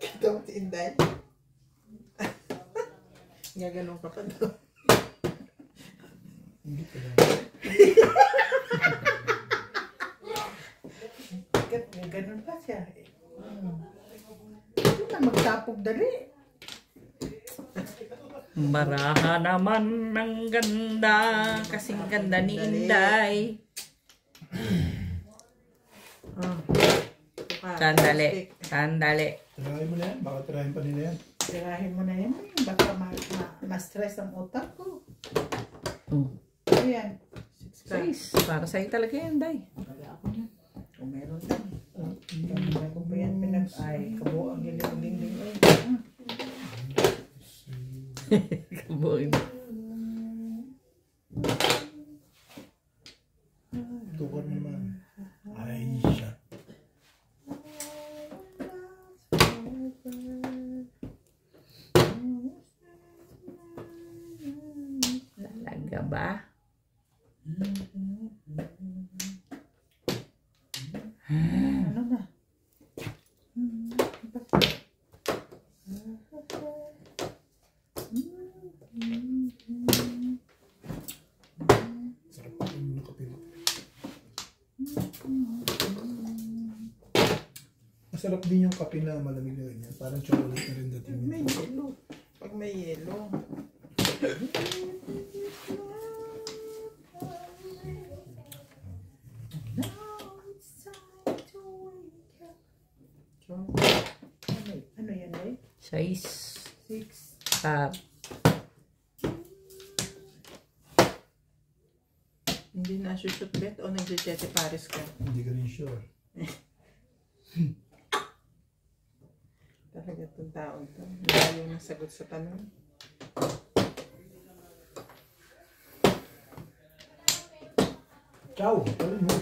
Kita mo si Inday. Gaganon ka pa doon.
Hindi ka lang.
Ganun pa siya. Ano na magtapog dali?
Baraha naman ng ganda. Kasing ganda ni Inday. Sandali. Sandali.
Tirahin mo na yan. Baka tirahin pa nila yan.
Sirahin mo na yan. Baka ma-stress ang utak ko.
Oh.
Ayan.
6. Para sa'yo talaga yan, Day.
Kung meron lang. Kung ba yan ay kabuo ang giling-ding-ding.
Kabuhin.
Tukar mo naman. Ay, siya.
Talaga ba?
Ano na?
Sarap pa rin yung kape mo. Masarap din yung kape na malamig na ganyan. Parang chocolate na rin dating
May
yun.
yelo. Pag may yelo.
Ano yan eh?
6.
6.
Hindi na shoot bet o nag-Jete Paris ka?
Hindi ka rin sure.
Talaga itong taon to. Malayo na sagot sa tanong.
Ciao! Talon mo.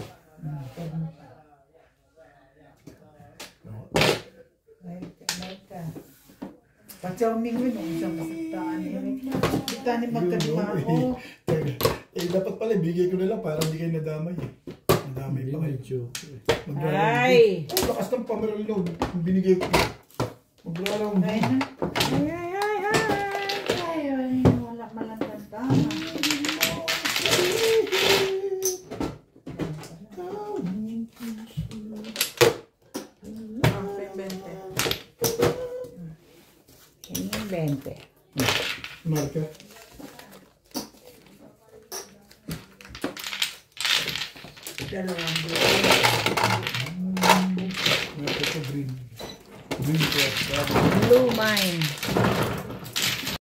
Marka. Pachaw mingwin, kung siyang masagtaan niya. Kita ni magkadimao.
Dapat pala, bigay ko na lang para hindi kayo nadamay. Nadamay pa kayo.
Ay!
Lakas ng pameral load. Binigay ko. Maglalang.
Ay na. Ay, wala malang tama.
Marka.
Dalawang
Marka ko green. Green ko.
blue mine.